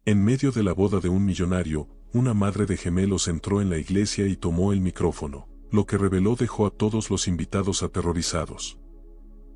En medio de la boda de un millonario, una madre de gemelos entró en la iglesia y tomó el micrófono. Lo que reveló dejó a todos los invitados aterrorizados.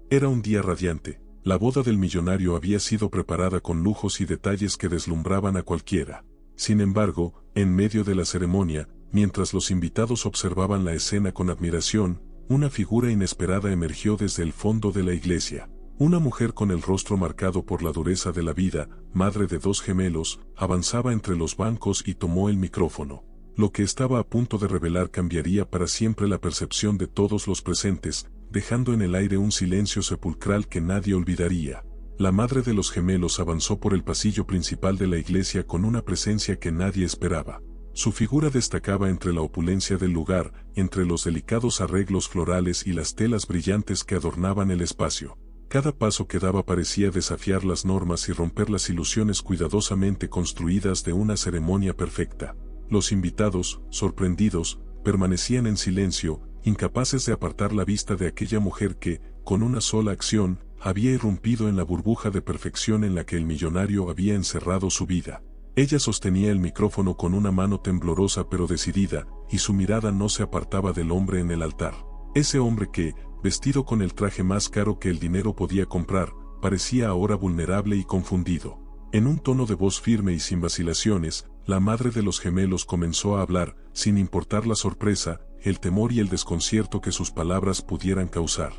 Era un día radiante. La boda del millonario había sido preparada con lujos y detalles que deslumbraban a cualquiera. Sin embargo, en medio de la ceremonia, mientras los invitados observaban la escena con admiración, una figura inesperada emergió desde el fondo de la iglesia. Una mujer con el rostro marcado por la dureza de la vida, madre de dos gemelos, avanzaba entre los bancos y tomó el micrófono. Lo que estaba a punto de revelar cambiaría para siempre la percepción de todos los presentes, dejando en el aire un silencio sepulcral que nadie olvidaría. La madre de los gemelos avanzó por el pasillo principal de la iglesia con una presencia que nadie esperaba. Su figura destacaba entre la opulencia del lugar, entre los delicados arreglos florales y las telas brillantes que adornaban el espacio. Cada paso que daba parecía desafiar las normas y romper las ilusiones cuidadosamente construidas de una ceremonia perfecta. Los invitados, sorprendidos, permanecían en silencio, incapaces de apartar la vista de aquella mujer que, con una sola acción, había irrumpido en la burbuja de perfección en la que el millonario había encerrado su vida. Ella sostenía el micrófono con una mano temblorosa pero decidida, y su mirada no se apartaba del hombre en el altar. Ese hombre que, vestido con el traje más caro que el dinero podía comprar, parecía ahora vulnerable y confundido. En un tono de voz firme y sin vacilaciones, la madre de los gemelos comenzó a hablar, sin importar la sorpresa, el temor y el desconcierto que sus palabras pudieran causar.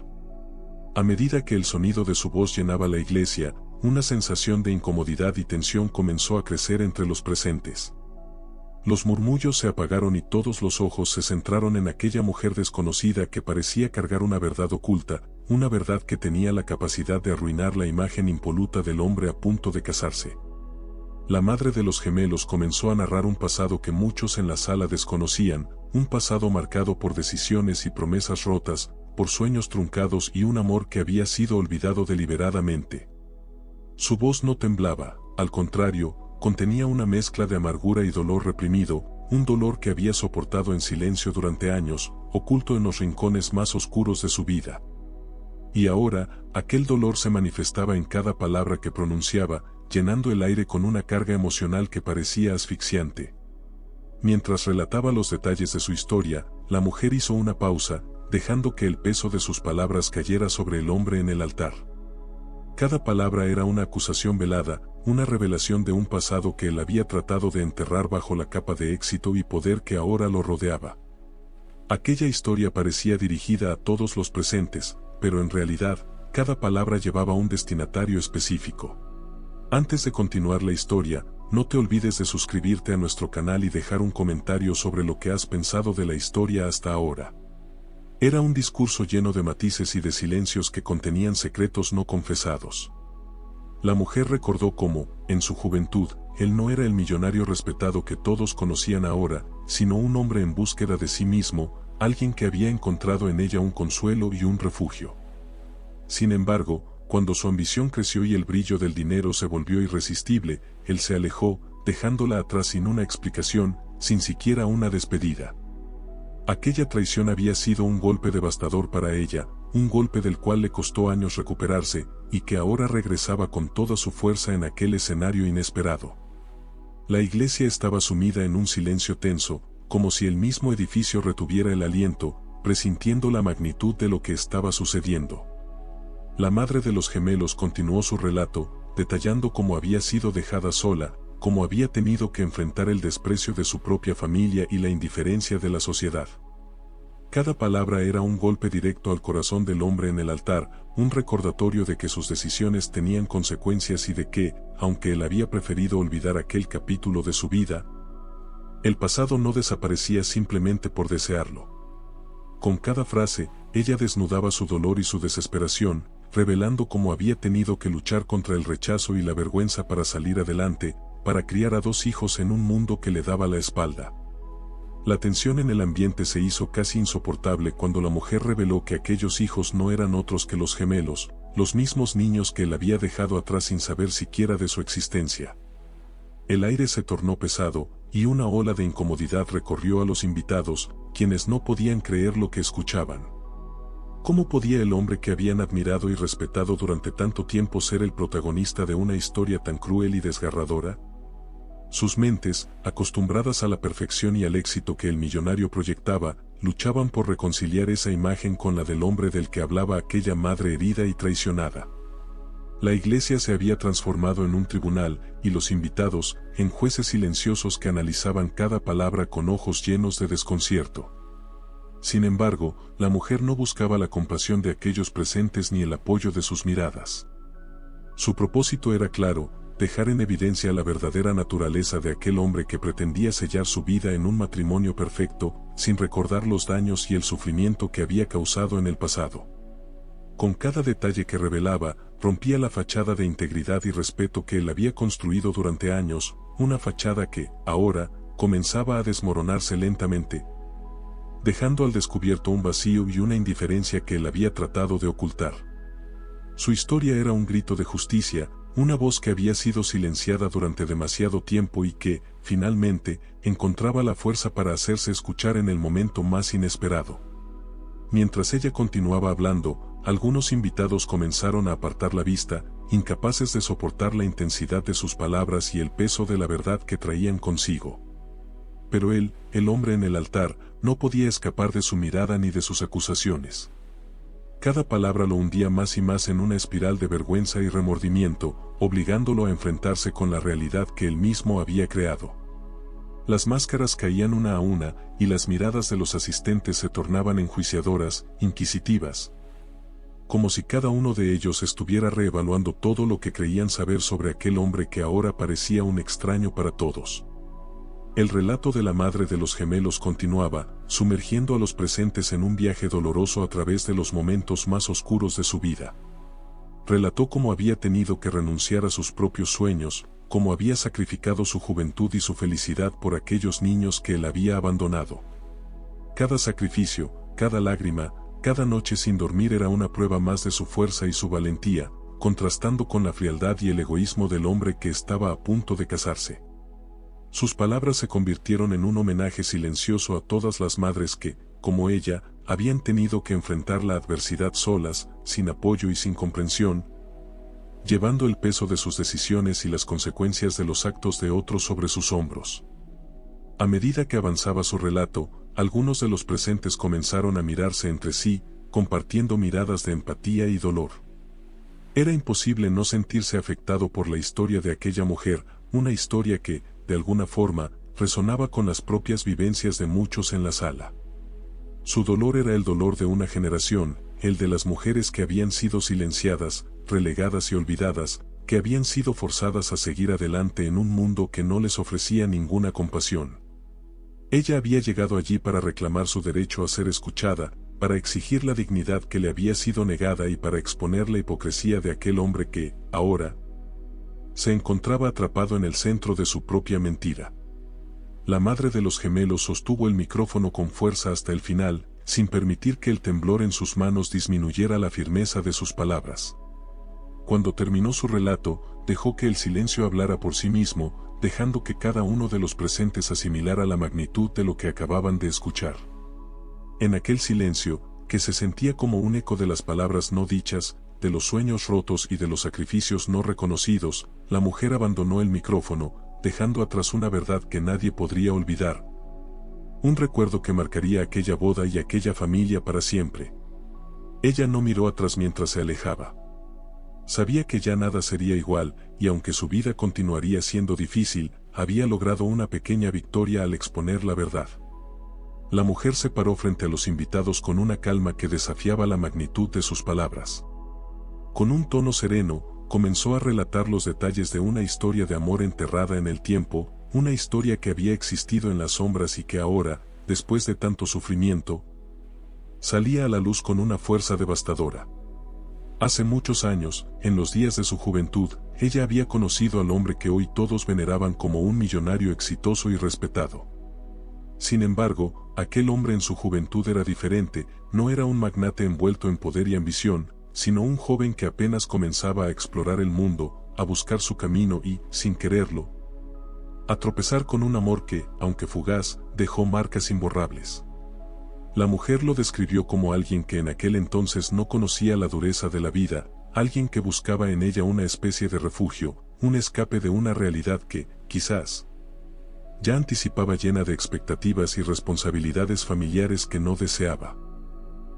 A medida que el sonido de su voz llenaba la iglesia, una sensación de incomodidad y tensión comenzó a crecer entre los presentes. Los murmullos se apagaron y todos los ojos se centraron en aquella mujer desconocida que parecía cargar una verdad oculta, una verdad que tenía la capacidad de arruinar la imagen impoluta del hombre a punto de casarse. La madre de los gemelos comenzó a narrar un pasado que muchos en la sala desconocían, un pasado marcado por decisiones y promesas rotas, por sueños truncados y un amor que había sido olvidado deliberadamente. Su voz no temblaba, al contrario, contenía una mezcla de amargura y dolor reprimido, un dolor que había soportado en silencio durante años, oculto en los rincones más oscuros de su vida. Y ahora, aquel dolor se manifestaba en cada palabra que pronunciaba, llenando el aire con una carga emocional que parecía asfixiante. Mientras relataba los detalles de su historia, la mujer hizo una pausa, dejando que el peso de sus palabras cayera sobre el hombre en el altar. Cada palabra era una acusación velada, una revelación de un pasado que él había tratado de enterrar bajo la capa de éxito y poder que ahora lo rodeaba. Aquella historia parecía dirigida a todos los presentes, pero en realidad, cada palabra llevaba un destinatario específico. Antes de continuar la historia, no te olvides de suscribirte a nuestro canal y dejar un comentario sobre lo que has pensado de la historia hasta ahora. Era un discurso lleno de matices y de silencios que contenían secretos no confesados. La mujer recordó cómo, en su juventud, él no era el millonario respetado que todos conocían ahora, sino un hombre en búsqueda de sí mismo, alguien que había encontrado en ella un consuelo y un refugio. Sin embargo, cuando su ambición creció y el brillo del dinero se volvió irresistible, él se alejó, dejándola atrás sin una explicación, sin siquiera una despedida. Aquella traición había sido un golpe devastador para ella, un golpe del cual le costó años recuperarse, y que ahora regresaba con toda su fuerza en aquel escenario inesperado. La iglesia estaba sumida en un silencio tenso, como si el mismo edificio retuviera el aliento, presintiendo la magnitud de lo que estaba sucediendo. La madre de los gemelos continuó su relato, detallando cómo había sido dejada sola, cómo había tenido que enfrentar el desprecio de su propia familia y la indiferencia de la sociedad. Cada palabra era un golpe directo al corazón del hombre en el altar, un recordatorio de que sus decisiones tenían consecuencias y de que, aunque él había preferido olvidar aquel capítulo de su vida, el pasado no desaparecía simplemente por desearlo. Con cada frase, ella desnudaba su dolor y su desesperación, revelando cómo había tenido que luchar contra el rechazo y la vergüenza para salir adelante, para criar a dos hijos en un mundo que le daba la espalda. La tensión en el ambiente se hizo casi insoportable cuando la mujer reveló que aquellos hijos no eran otros que los gemelos, los mismos niños que él había dejado atrás sin saber siquiera de su existencia. El aire se tornó pesado, y una ola de incomodidad recorrió a los invitados, quienes no podían creer lo que escuchaban. ¿Cómo podía el hombre que habían admirado y respetado durante tanto tiempo ser el protagonista de una historia tan cruel y desgarradora? Sus mentes, acostumbradas a la perfección y al éxito que el millonario proyectaba, luchaban por reconciliar esa imagen con la del hombre del que hablaba aquella madre herida y traicionada. La iglesia se había transformado en un tribunal, y los invitados, en jueces silenciosos que analizaban cada palabra con ojos llenos de desconcierto. Sin embargo, la mujer no buscaba la compasión de aquellos presentes ni el apoyo de sus miradas. Su propósito era claro: dejar en evidencia la verdadera naturaleza de aquel hombre que pretendía sellar su vida en un matrimonio perfecto, sin recordar los daños y el sufrimiento que había causado en el pasado. Con cada detalle que revelaba, rompía la fachada de integridad y respeto que él había construido durante años, una fachada que, ahora, comenzaba a desmoronarse lentamente, dejando al descubierto un vacío y una indiferencia que él había tratado de ocultar. Su historia era un grito de justicia, una voz que había sido silenciada durante demasiado tiempo y que, finalmente, encontraba la fuerza para hacerse escuchar en el momento más inesperado. Mientras ella continuaba hablando, algunos invitados comenzaron a apartar la vista, incapaces de soportar la intensidad de sus palabras y el peso de la verdad que traían consigo. Pero él, el hombre en el altar, no podía escapar de su mirada ni de sus acusaciones. Cada palabra lo hundía más y más en una espiral de vergüenza y remordimiento, obligándolo a enfrentarse con la realidad que él mismo había creado. Las máscaras caían una a una, y las miradas de los asistentes se tornaban enjuiciadoras, inquisitivas, como si cada uno de ellos estuviera reevaluando todo lo que creían saber sobre aquel hombre que ahora parecía un extraño para todos. El relato de la madre de los gemelos continuaba, sumergiendo a los presentes en un viaje doloroso a través de los momentos más oscuros de su vida. Relató cómo había tenido que renunciar a sus propios sueños, cómo había sacrificado su juventud y su felicidad por aquellos niños que él había abandonado. Cada sacrificio, cada lágrima, cada noche sin dormir era una prueba más de su fuerza y su valentía, contrastando con la frialdad y el egoísmo del hombre que estaba a punto de casarse. Sus palabras se convirtieron en un homenaje silencioso a todas las madres que, como ella, habían tenido que enfrentar la adversidad solas, sin apoyo y sin comprensión, llevando el peso de sus decisiones y las consecuencias de los actos de otros sobre sus hombros. A medida que avanzaba su relato, algunos de los presentes comenzaron a mirarse entre sí, compartiendo miradas de empatía y dolor. Era imposible no sentirse afectado por la historia de aquella mujer, una historia que, de alguna forma, resonaba con las propias vivencias de muchos en la sala. Su dolor era el dolor de una generación, el de las mujeres que habían sido silenciadas, relegadas y olvidadas, que habían sido forzadas a seguir adelante en un mundo que no les ofrecía ninguna compasión. Ella había llegado allí para reclamar su derecho a ser escuchada, para exigir la dignidad que le había sido negada y para exponer la hipocresía de aquel hombre que, ahora, se encontraba atrapado en el centro de su propia mentira. La madre de los gemelos sostuvo el micrófono con fuerza hasta el final, sin permitir que el temblor en sus manos disminuyera la firmeza de sus palabras. Cuando terminó su relato, dejó que el silencio hablara por sí mismo, dejando que cada uno de los presentes asimilara la magnitud de lo que acababan de escuchar. En aquel silencio, que se sentía como un eco de las palabras no dichas, de los sueños rotos y de los sacrificios no reconocidos, la mujer abandonó el micrófono, dejando atrás una verdad que nadie podría olvidar. Un recuerdo que marcaría aquella boda y aquella familia para siempre. Ella no miró atrás mientras se alejaba. Sabía que ya nada sería igual, y aunque su vida continuaría siendo difícil, había logrado una pequeña victoria al exponer la verdad. La mujer se paró frente a los invitados con una calma que desafiaba la magnitud de sus palabras. Con un tono sereno, comenzó a relatar los detalles de una historia de amor enterrada en el tiempo, una historia que había existido en las sombras y que ahora, después de tanto sufrimiento, salía a la luz con una fuerza devastadora. Hace muchos años, en los días de su juventud, ella había conocido al hombre que hoy todos veneraban como un millonario exitoso y respetado. Sin embargo, aquel hombre en su juventud era diferente, no era un magnate envuelto en poder y ambición, sino un joven que apenas comenzaba a explorar el mundo, a buscar su camino y, sin quererlo, a tropezar con un amor que, aunque fugaz, dejó marcas imborrables. La mujer lo describió como alguien que en aquel entonces no conocía la dureza de la vida, alguien que buscaba en ella una especie de refugio, un escape de una realidad que, quizás, ya anticipaba llena de expectativas y responsabilidades familiares que no deseaba.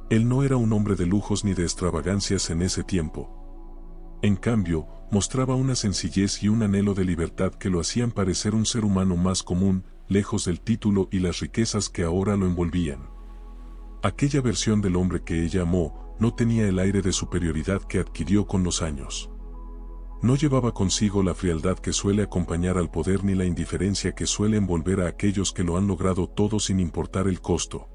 Él no era un hombre de lujos ni de extravagancias en ese tiempo. En cambio, mostraba una sencillez y un anhelo de libertad que lo hacían parecer un ser humano más común, lejos del título y las riquezas que ahora lo envolvían. Aquella versión del hombre que ella amó no tenía el aire de superioridad que adquirió con los años. No llevaba consigo la frialdad que suele acompañar al poder ni la indiferencia que suele envolver a aquellos que lo han logrado todo sin importar el costo.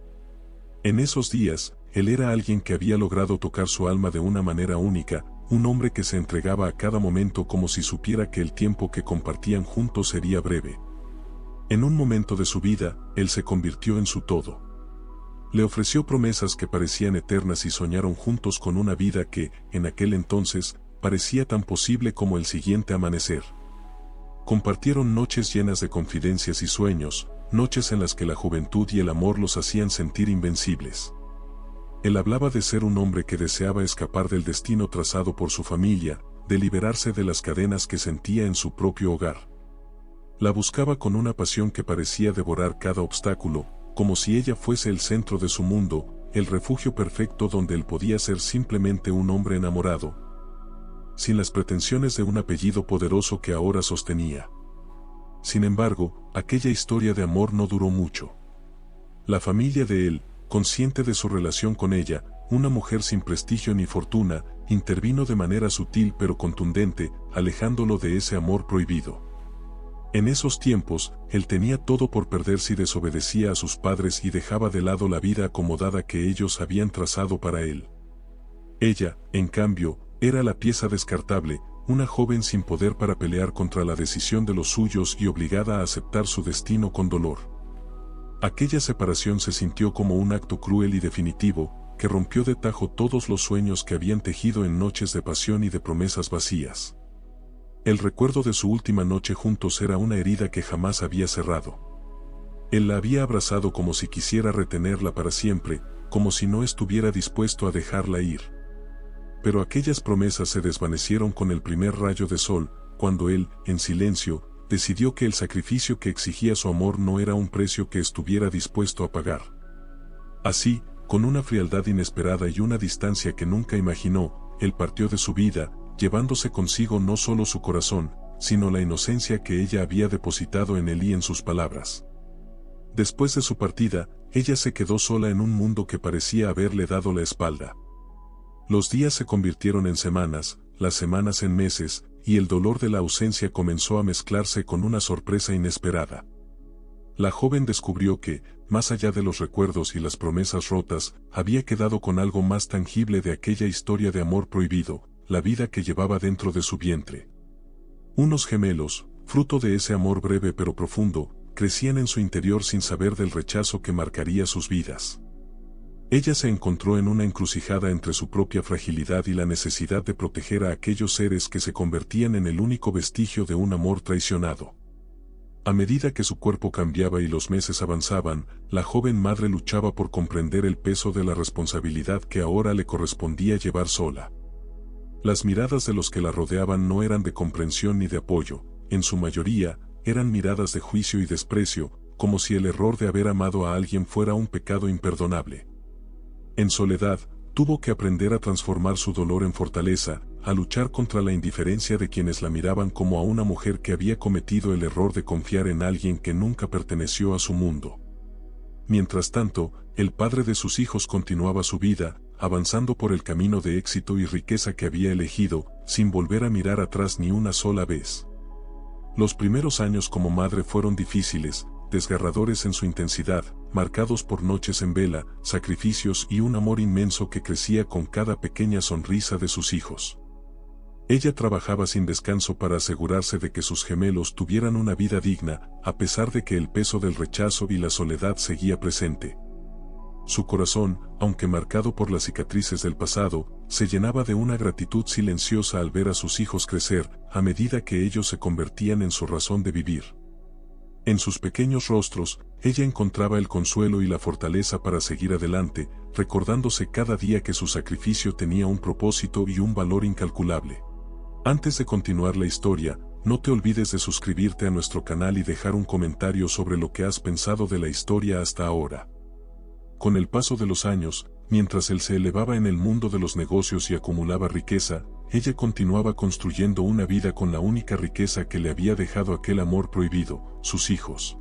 En esos días, él era alguien que había logrado tocar su alma de una manera única, un hombre que se entregaba a cada momento como si supiera que el tiempo que compartían juntos sería breve. En un momento de su vida, él se convirtió en su todo. Le ofreció promesas que parecían eternas y soñaron juntos con una vida que, en aquel entonces, parecía tan posible como el siguiente amanecer. Compartieron noches llenas de confidencias y sueños, noches en las que la juventud y el amor los hacían sentir invencibles. Él hablaba de ser un hombre que deseaba escapar del destino trazado por su familia, de liberarse de las cadenas que sentía en su propio hogar. La buscaba con una pasión que parecía devorar cada obstáculo, como si ella fuese el centro de su mundo, el refugio perfecto donde él podía ser simplemente un hombre enamorado, sin las pretensiones de un apellido poderoso que ahora sostenía. Sin embargo, aquella historia de amor no duró mucho. La familia de él, consciente de su relación con ella, una mujer sin prestigio ni fortuna, intervino de manera sutil pero contundente, alejándolo de ese amor prohibido. En esos tiempos, él tenía todo por perder si desobedecía a sus padres y dejaba de lado la vida acomodada que ellos habían trazado para él. Ella, en cambio, era la pieza descartable, una joven sin poder para pelear contra la decisión de los suyos y obligada a aceptar su destino con dolor. Aquella separación se sintió como un acto cruel y definitivo, que rompió de tajo todos los sueños que habían tejido en noches de pasión y de promesas vacías. El recuerdo de su última noche juntos era una herida que jamás había cerrado. Él la había abrazado como si quisiera retenerla para siempre, como si no estuviera dispuesto a dejarla ir. Pero aquellas promesas se desvanecieron con el primer rayo de sol, cuando él, en silencio, decidió que el sacrificio que exigía su amor no era un precio que estuviera dispuesto a pagar. Así, con una frialdad inesperada y una distancia que nunca imaginó, él partió de su vida, llevándose consigo no solo su corazón, sino la inocencia que ella había depositado en él y en sus palabras. Después de su partida, ella se quedó sola en un mundo que parecía haberle dado la espalda. Los días se convirtieron en semanas, las semanas en meses, y el dolor de la ausencia comenzó a mezclarse con una sorpresa inesperada. La joven descubrió que, más allá de los recuerdos y las promesas rotas, había quedado con algo más tangible de aquella historia de amor prohibido, la vida que llevaba dentro de su vientre. Unos gemelos, fruto de ese amor breve pero profundo, crecían en su interior sin saber del rechazo que marcaría sus vidas. Ella se encontró en una encrucijada entre su propia fragilidad y la necesidad de proteger a aquellos seres que se convertían en el único vestigio de un amor traicionado. A medida que su cuerpo cambiaba y los meses avanzaban, la joven madre luchaba por comprender el peso de la responsabilidad que ahora le correspondía llevar sola. Las miradas de los que la rodeaban no eran de comprensión ni de apoyo, en su mayoría, eran miradas de juicio y desprecio, como si el error de haber amado a alguien fuera un pecado imperdonable. En soledad, tuvo que aprender a transformar su dolor en fortaleza, a luchar contra la indiferencia de quienes la miraban como a una mujer que había cometido el error de confiar en alguien que nunca perteneció a su mundo. Mientras tanto, el padre de sus hijos continuaba su vida, avanzando por el camino de éxito y riqueza que había elegido, sin volver a mirar atrás ni una sola vez. Los primeros años como madre fueron difíciles, desgarradores en su intensidad, marcados por noches en vela, sacrificios y un amor inmenso que crecía con cada pequeña sonrisa de sus hijos. Ella trabajaba sin descanso para asegurarse de que sus gemelos tuvieran una vida digna, a pesar de que el peso del rechazo y la soledad seguía presente. Su corazón, aunque marcado por las cicatrices del pasado, se llenaba de una gratitud silenciosa al ver a sus hijos crecer, a medida que ellos se convertían en su razón de vivir. En sus pequeños rostros, ella encontraba el consuelo y la fortaleza para seguir adelante, recordándose cada día que su sacrificio tenía un propósito y un valor incalculable. Antes de continuar la historia, no te olvides de suscribirte a nuestro canal y dejar un comentario sobre lo que has pensado de la historia hasta ahora. Con el paso de los años, mientras él se elevaba en el mundo de los negocios y acumulaba riqueza, ella continuaba construyendo una vida con la única riqueza que le había dejado aquel amor prohibido, sus hijos.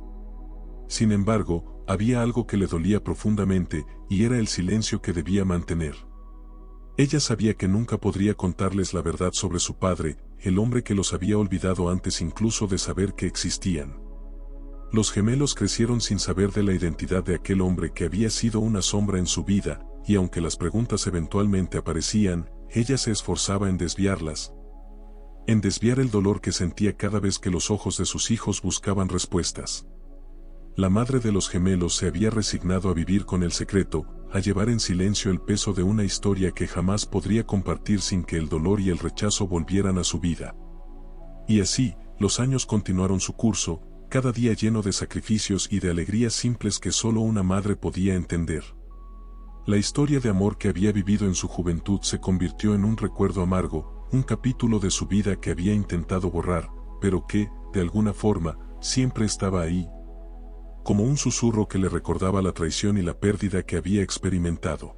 Sin embargo, había algo que le dolía profundamente, y era el silencio que debía mantener. Ella sabía que nunca podría contarles la verdad sobre su padre, el hombre que los había olvidado antes incluso de saber que existían. Los gemelos crecieron sin saber de la identidad de aquel hombre que había sido una sombra en su vida, y aunque las preguntas eventualmente aparecían, ella se esforzaba en desviarlas. En desviar el dolor que sentía cada vez que los ojos de sus hijos buscaban respuestas. La madre de los gemelos se había resignado a vivir con el secreto, a llevar en silencio el peso de una historia que jamás podría compartir sin que el dolor y el rechazo volvieran a su vida. Y así, los años continuaron su curso, cada día lleno de sacrificios y de alegrías simples que solo una madre podía entender. La historia de amor que había vivido en su juventud se convirtió en un recuerdo amargo, un capítulo de su vida que había intentado borrar, pero que, de alguna forma, siempre estaba ahí, como un susurro que le recordaba la traición y la pérdida que había experimentado.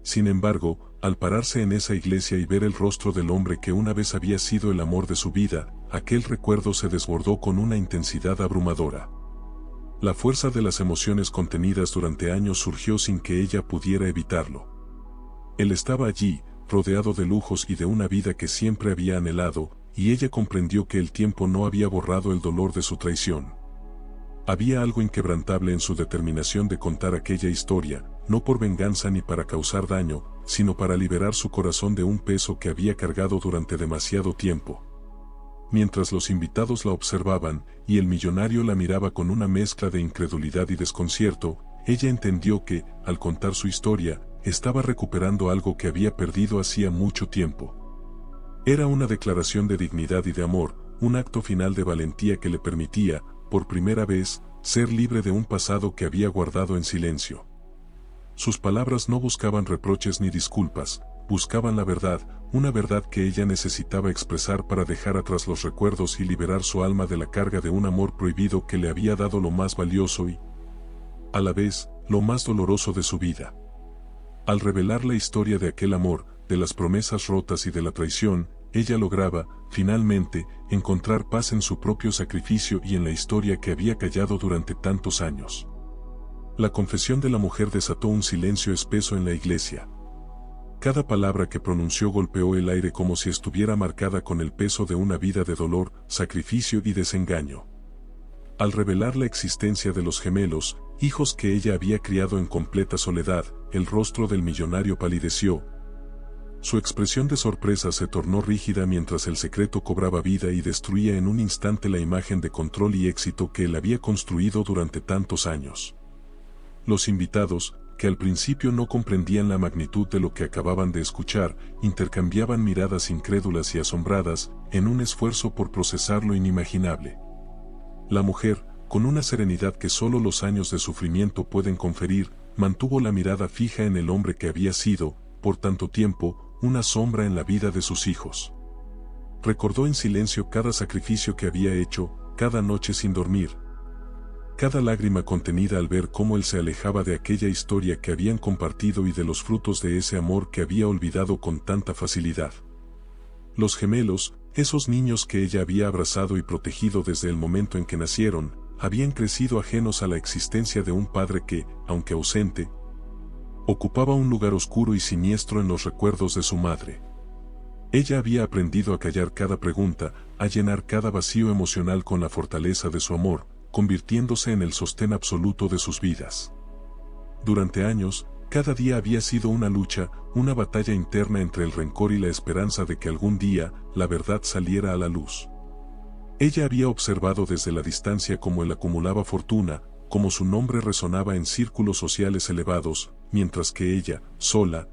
Sin embargo, al pararse en esa iglesia y ver el rostro del hombre que una vez había sido el amor de su vida, aquel recuerdo se desbordó con una intensidad abrumadora. La fuerza de las emociones contenidas durante años surgió sin que ella pudiera evitarlo. Él estaba allí, rodeado de lujos y de una vida que siempre había anhelado, y ella comprendió que el tiempo no había borrado el dolor de su traición. Había algo inquebrantable en su determinación de contar aquella historia, no por venganza ni para causar daño, sino para liberar su corazón de un peso que había cargado durante demasiado tiempo. Mientras los invitados la observaban, y el millonario la miraba con una mezcla de incredulidad y desconcierto, ella entendió que, al contar su historia, estaba recuperando algo que había perdido hacía mucho tiempo. Era una declaración de dignidad y de amor, un acto final de valentía que le permitía, por primera vez, ser libre de un pasado que había guardado en silencio. Sus palabras no buscaban reproches ni disculpas, buscaban la verdad, una verdad que ella necesitaba expresar para dejar atrás los recuerdos y liberar su alma de la carga de un amor prohibido que le había dado lo más valioso y, a la vez, lo más doloroso de su vida. Al revelar la historia de aquel amor, de las promesas rotas y de la traición, ella lograba, finalmente, encontrar paz en su propio sacrificio y en la historia que había callado durante tantos años. La confesión de la mujer desató un silencio espeso en la iglesia. Cada palabra que pronunció golpeó el aire como si estuviera marcada con el peso de una vida de dolor, sacrificio y desengaño. Al revelar la existencia de los gemelos, hijos que ella había criado en completa soledad, el rostro del millonario palideció. Su expresión de sorpresa se tornó rígida mientras el secreto cobraba vida y destruía en un instante la imagen de control y éxito que él había construido durante tantos años. Los invitados, que al principio no comprendían la magnitud de lo que acababan de escuchar, intercambiaban miradas incrédulas y asombradas, en un esfuerzo por procesar lo inimaginable. La mujer, con una serenidad que solo los años de sufrimiento pueden conferir, mantuvo la mirada fija en el hombre que había sido, por tanto tiempo, una sombra en la vida de sus hijos. Recordó en silencio cada sacrificio que había hecho, cada noche sin dormir, cada lágrima contenida al ver cómo él se alejaba de aquella historia que habían compartido y de los frutos de ese amor que había olvidado con tanta facilidad. Los gemelos, esos niños que ella había abrazado y protegido desde el momento en que nacieron, habían crecido ajenos a la existencia de un padre que, aunque ausente, ocupaba un lugar oscuro y siniestro en los recuerdos de su madre. Ella había aprendido a callar cada pregunta, a llenar cada vacío emocional con la fortaleza de su amor, convirtiéndose en el sostén absoluto de sus vidas. Durante años, cada día había sido una lucha, una batalla interna entre el rencor y la esperanza de que algún día, la verdad saliera a la luz. Ella había observado desde la distancia cómo él acumulaba fortuna, cómo su nombre resonaba en círculos sociales elevados, mientras que ella, sola,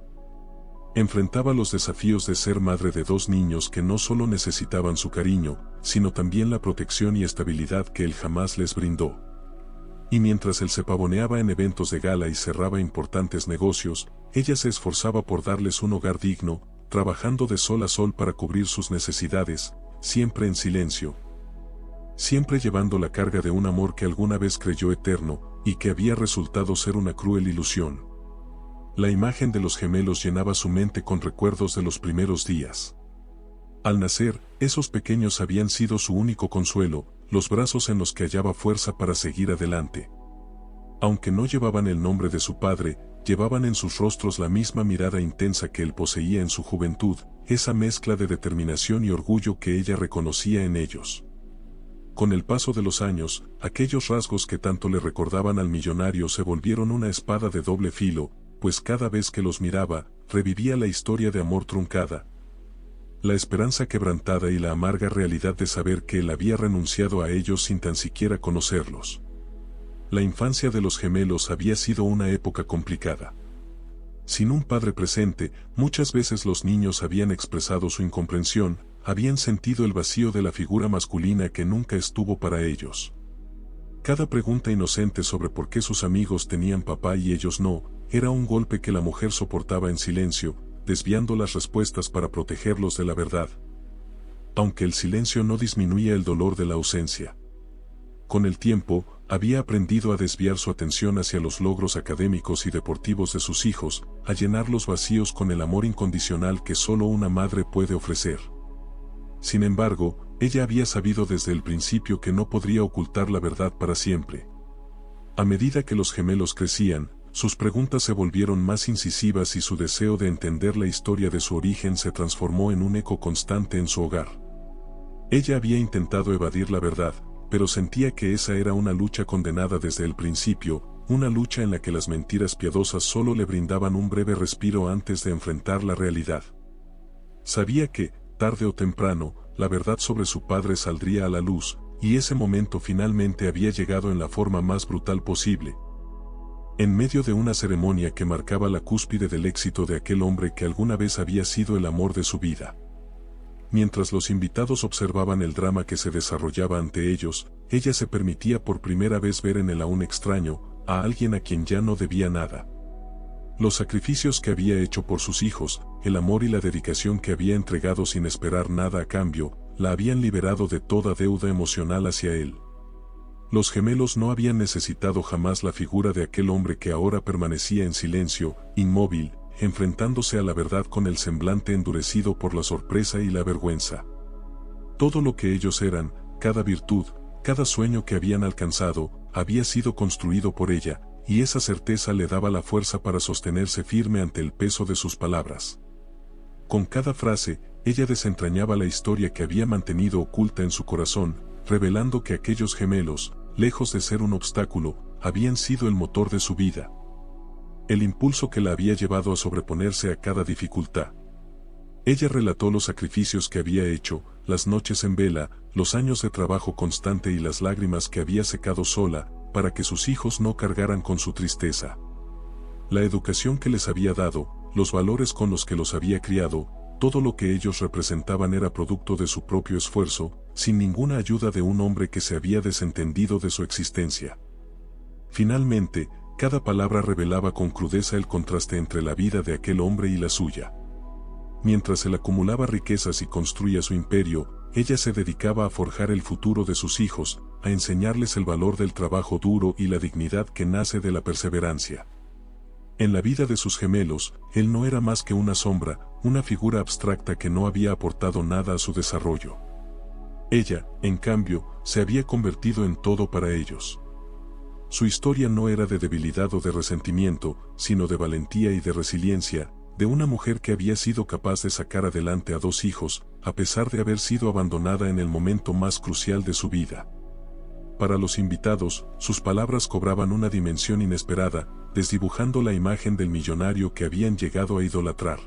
enfrentaba los desafíos de ser madre de dos niños que no solo necesitaban su cariño, sino también la protección y estabilidad que él jamás les brindó. Y mientras él se pavoneaba en eventos de gala y cerraba importantes negocios, ella se esforzaba por darles un hogar digno, trabajando de sol a sol para cubrir sus necesidades, siempre en silencio. Siempre llevando la carga de un amor que alguna vez creyó eterno, y que había resultado ser una cruel ilusión. La imagen de los gemelos llenaba su mente con recuerdos de los primeros días. Al nacer, esos pequeños habían sido su único consuelo, los brazos en los que hallaba fuerza para seguir adelante. Aunque no llevaban el nombre de su padre, llevaban en sus rostros la misma mirada intensa que él poseía en su juventud, esa mezcla de determinación y orgullo que ella reconocía en ellos. Con el paso de los años, aquellos rasgos que tanto le recordaban al millonario se volvieron una espada de doble filo, pues cada vez que los miraba, revivía la historia de amor truncada, la esperanza quebrantada y la amarga realidad de saber que él había renunciado a ellos sin tan siquiera conocerlos. La infancia de los gemelos había sido una época complicada. Sin un padre presente, muchas veces los niños habían expresado su incomprensión, habían sentido el vacío de la figura masculina que nunca estuvo para ellos. Cada pregunta inocente sobre por qué sus amigos tenían papá y ellos no, era un golpe que la mujer soportaba en silencio, desviando las respuestas para protegerlos de la verdad. Aunque el silencio no disminuía el dolor de la ausencia. Con el tiempo, había aprendido a desviar su atención hacia los logros académicos y deportivos de sus hijos, a llenar los vacíos con el amor incondicional que solo una madre puede ofrecer. Sin embargo, ella había sabido desde el principio que no podría ocultar la verdad para siempre. A medida que los gemelos crecían, sus preguntas se volvieron más incisivas y su deseo de entender la historia de su origen se transformó en un eco constante en su hogar. Ella había intentado evadir la verdad, pero sentía que esa era una lucha condenada desde el principio, una lucha en la que las mentiras piadosas solo le brindaban un breve respiro antes de enfrentar la realidad. Sabía que, tarde o temprano, la verdad sobre su padre saldría a la luz, y ese momento finalmente había llegado en la forma más brutal posible. En medio de una ceremonia que marcaba la cúspide del éxito de aquel hombre que alguna vez había sido el amor de su vida. Mientras los invitados observaban el drama que se desarrollaba ante ellos, ella se permitía por primera vez ver en él a un extraño, a alguien a quien ya no debía nada. Los sacrificios que había hecho por sus hijos, el amor y la dedicación que había entregado sin esperar nada a cambio, la habían liberado de toda deuda emocional hacia él. Los gemelos no habían necesitado jamás la figura de aquel hombre que ahora permanecía en silencio, inmóvil, enfrentándose a la verdad con el semblante endurecido por la sorpresa y la vergüenza. Todo lo que ellos eran, cada virtud, cada sueño que habían alcanzado, había sido construido por ella, y esa certeza le daba la fuerza para sostenerse firme ante el peso de sus palabras. Con cada frase, ella desentrañaba la historia que había mantenido oculta en su corazón, revelando que aquellos gemelos, lejos de ser un obstáculo, habían sido el motor de su vida. El impulso que la había llevado a sobreponerse a cada dificultad. Ella relató los sacrificios que había hecho, las noches en vela, los años de trabajo constante y las lágrimas que había secado sola, para que sus hijos no cargaran con su tristeza. La educación que les había dado, los valores con los que los había criado, todo lo que ellos representaban era producto de su propio esfuerzo, sin ninguna ayuda de un hombre que se había desentendido de su existencia. Finalmente, cada palabra revelaba con crudeza el contraste entre la vida de aquel hombre y la suya. Mientras él acumulaba riquezas y construía su imperio, ella se dedicaba a forjar el futuro de sus hijos, a enseñarles el valor del trabajo duro y la dignidad que nace de la perseverancia. En la vida de sus gemelos, él no era más que una sombra, una figura abstracta que no había aportado nada a su desarrollo. Ella, en cambio, se había convertido en todo para ellos. Su historia no era de debilidad o de resentimiento, sino de valentía y de resiliencia, de una mujer que había sido capaz de sacar adelante a 2 hijos, a pesar de haber sido abandonada en el momento más crucial de su vida. Para los invitados, sus palabras cobraban una dimensión inesperada, desdibujando la imagen del millonario que habían llegado a idolatrar.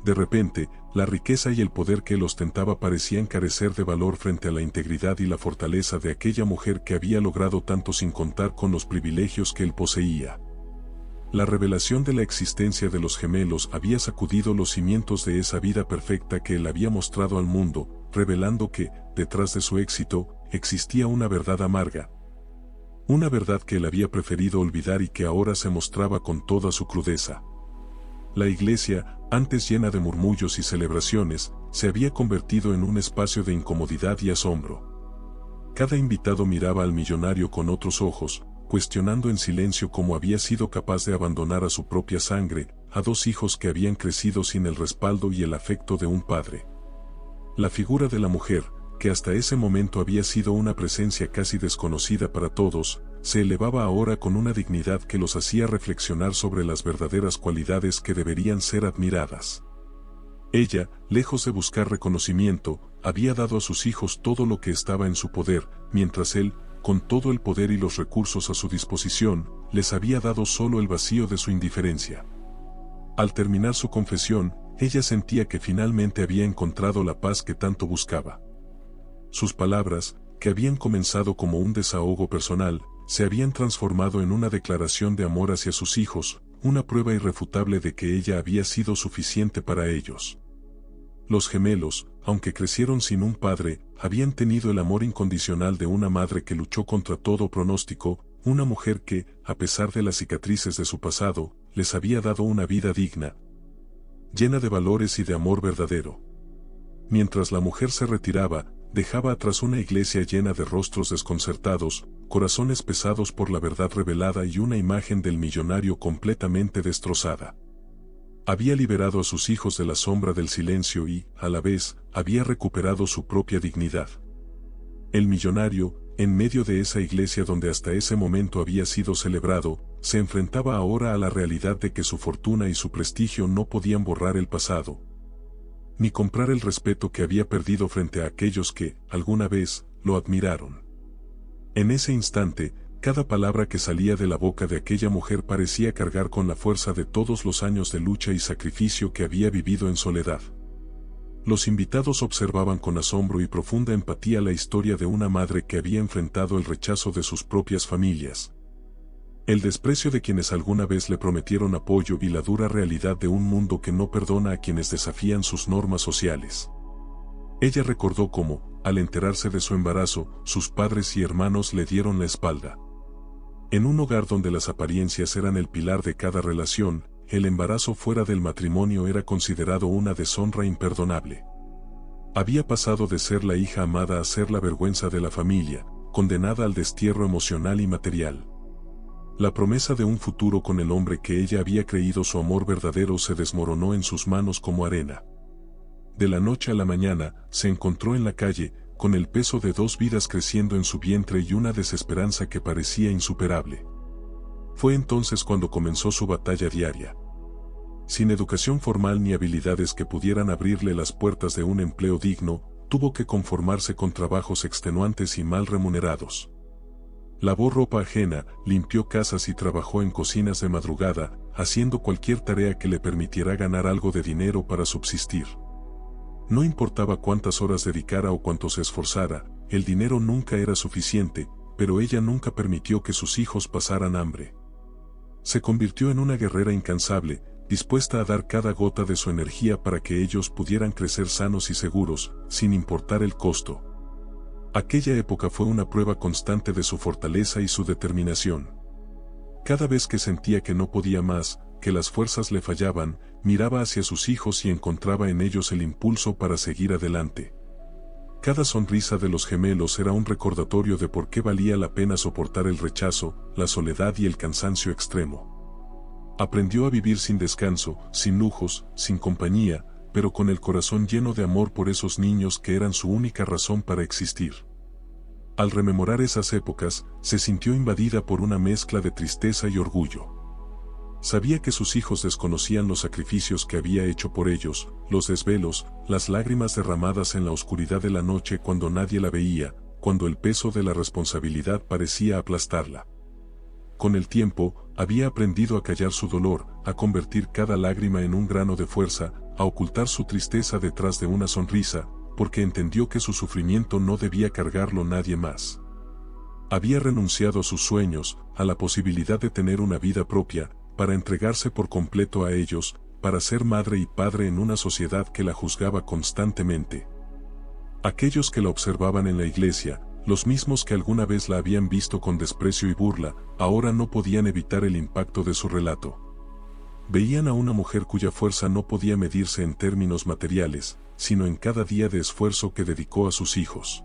De repente, la riqueza y el poder que él ostentaba parecían carecer de valor frente a la integridad y la fortaleza de aquella mujer que había logrado tanto sin contar con los privilegios que él poseía. La revelación de la existencia de los gemelos había sacudido los cimientos de esa vida perfecta que él había mostrado al mundo, revelando que, detrás de su éxito, existía una verdad amarga. Una verdad que él había preferido olvidar y que ahora se mostraba con toda su crudeza. La iglesia, antes llena de murmullos y celebraciones, se había convertido en un espacio de incomodidad y asombro. Cada invitado miraba al millonario con otros ojos, cuestionando en silencio cómo había sido capaz de abandonar a su propia sangre, a dos hijos que habían crecido sin el respaldo y el afecto de un padre. La figura de la mujer, que hasta ese momento había sido una presencia casi desconocida para todos, se elevaba ahora con una dignidad que los hacía reflexionar sobre las verdaderas cualidades que deberían ser admiradas. Ella, lejos de buscar reconocimiento, había dado a sus hijos todo lo que estaba en su poder, mientras él, con todo el poder y los recursos a su disposición, les había dado solo el vacío de su indiferencia. Al terminar su confesión, ella sentía que finalmente había encontrado la paz que tanto buscaba. Sus palabras, que habían comenzado como un desahogo personal, se habían transformado en una declaración de amor hacia sus hijos, una prueba irrefutable de que ella había sido suficiente para ellos. Los gemelos, aunque crecieron sin un padre, habían tenido el amor incondicional de una madre que luchó contra todo pronóstico, una mujer que, a pesar de las cicatrices de su pasado, les había dado una vida digna, llena de valores y de amor verdadero. Mientras la mujer se retiraba, dejaba atrás una iglesia llena de rostros desconcertados, corazones pesados por la verdad revelada y una imagen del millonario completamente destrozada. Había liberado a sus hijos de la sombra del silencio y, a la vez, había recuperado su propia dignidad. El millonario, en medio de esa iglesia donde hasta ese momento había sido celebrado, se enfrentaba ahora a la realidad de que su fortuna y su prestigio no podían borrar el pasado, ni comprar el respeto que había perdido frente a aquellos que, alguna vez, lo admiraron. En ese instante, cada palabra que salía de la boca de aquella mujer parecía cargar con la fuerza de todos los años de lucha y sacrificio que había vivido en soledad. Los invitados observaban con asombro y profunda empatía la historia de una madre que había enfrentado el rechazo de sus propias familias, el desprecio de quienes alguna vez le prometieron apoyo y la dura realidad de un mundo que no perdona a quienes desafían sus normas sociales. Ella recordó cómo, al enterarse de su embarazo, sus padres y hermanos le dieron la espalda. En un hogar donde las apariencias eran el pilar de cada relación, el embarazo fuera del matrimonio era considerado una deshonra imperdonable. Había pasado de ser la hija amada a ser la vergüenza de la familia, condenada al destierro emocional y material. La promesa de un futuro con el hombre que ella había creído su amor verdadero se desmoronó en sus manos como arena. De la noche a la mañana, se encontró en la calle, con el peso de dos vidas creciendo en su vientre y una desesperanza que parecía insuperable. Fue entonces cuando comenzó su batalla diaria. Sin educación formal ni habilidades que pudieran abrirle las puertas de un empleo digno, tuvo que conformarse con trabajos extenuantes y mal remunerados. Lavó ropa ajena, limpió casas y trabajó en cocinas de madrugada, haciendo cualquier tarea que le permitiera ganar algo de dinero para subsistir. No importaba cuántas horas dedicara o cuánto se esforzara, el dinero nunca era suficiente, pero ella nunca permitió que sus hijos pasaran hambre. Se convirtió en una guerrera incansable, dispuesta a dar cada gota de su energía para que ellos pudieran crecer sanos y seguros, sin importar el costo. Aquella época fue una prueba constante de su fortaleza y su determinación. Cada vez que sentía que no podía más, que las fuerzas le fallaban, miraba hacia sus hijos y encontraba en ellos el impulso para seguir adelante. Cada sonrisa de los gemelos era un recordatorio de por qué valía la pena soportar el rechazo, la soledad y el cansancio extremo. Aprendió a vivir sin descanso, sin lujos, sin compañía, pero con el corazón lleno de amor por esos niños que eran su única razón para existir. Al rememorar esas épocas, se sintió invadida por una mezcla de tristeza y orgullo. Sabía que sus hijos desconocían los sacrificios que había hecho por ellos, los desvelos, las lágrimas derramadas en la oscuridad de la noche cuando nadie la veía, cuando el peso de la responsabilidad parecía aplastarla. Con el tiempo, había aprendido a callar su dolor, a convertir cada lágrima en un grano de fuerza, a ocultar su tristeza detrás de una sonrisa, porque entendió que su sufrimiento no debía cargarlo nadie más. Había renunciado a sus sueños, a la posibilidad de tener una vida propia, para entregarse por completo a ellos, para ser madre y padre en una sociedad que la juzgaba constantemente. Aquellos que la observaban en la iglesia, los mismos que alguna vez la habían visto con desprecio y burla, ahora no podían evitar el impacto de su relato. Veían a una mujer cuya fuerza no podía medirse en términos materiales, sino en cada día de esfuerzo que dedicó a sus hijos.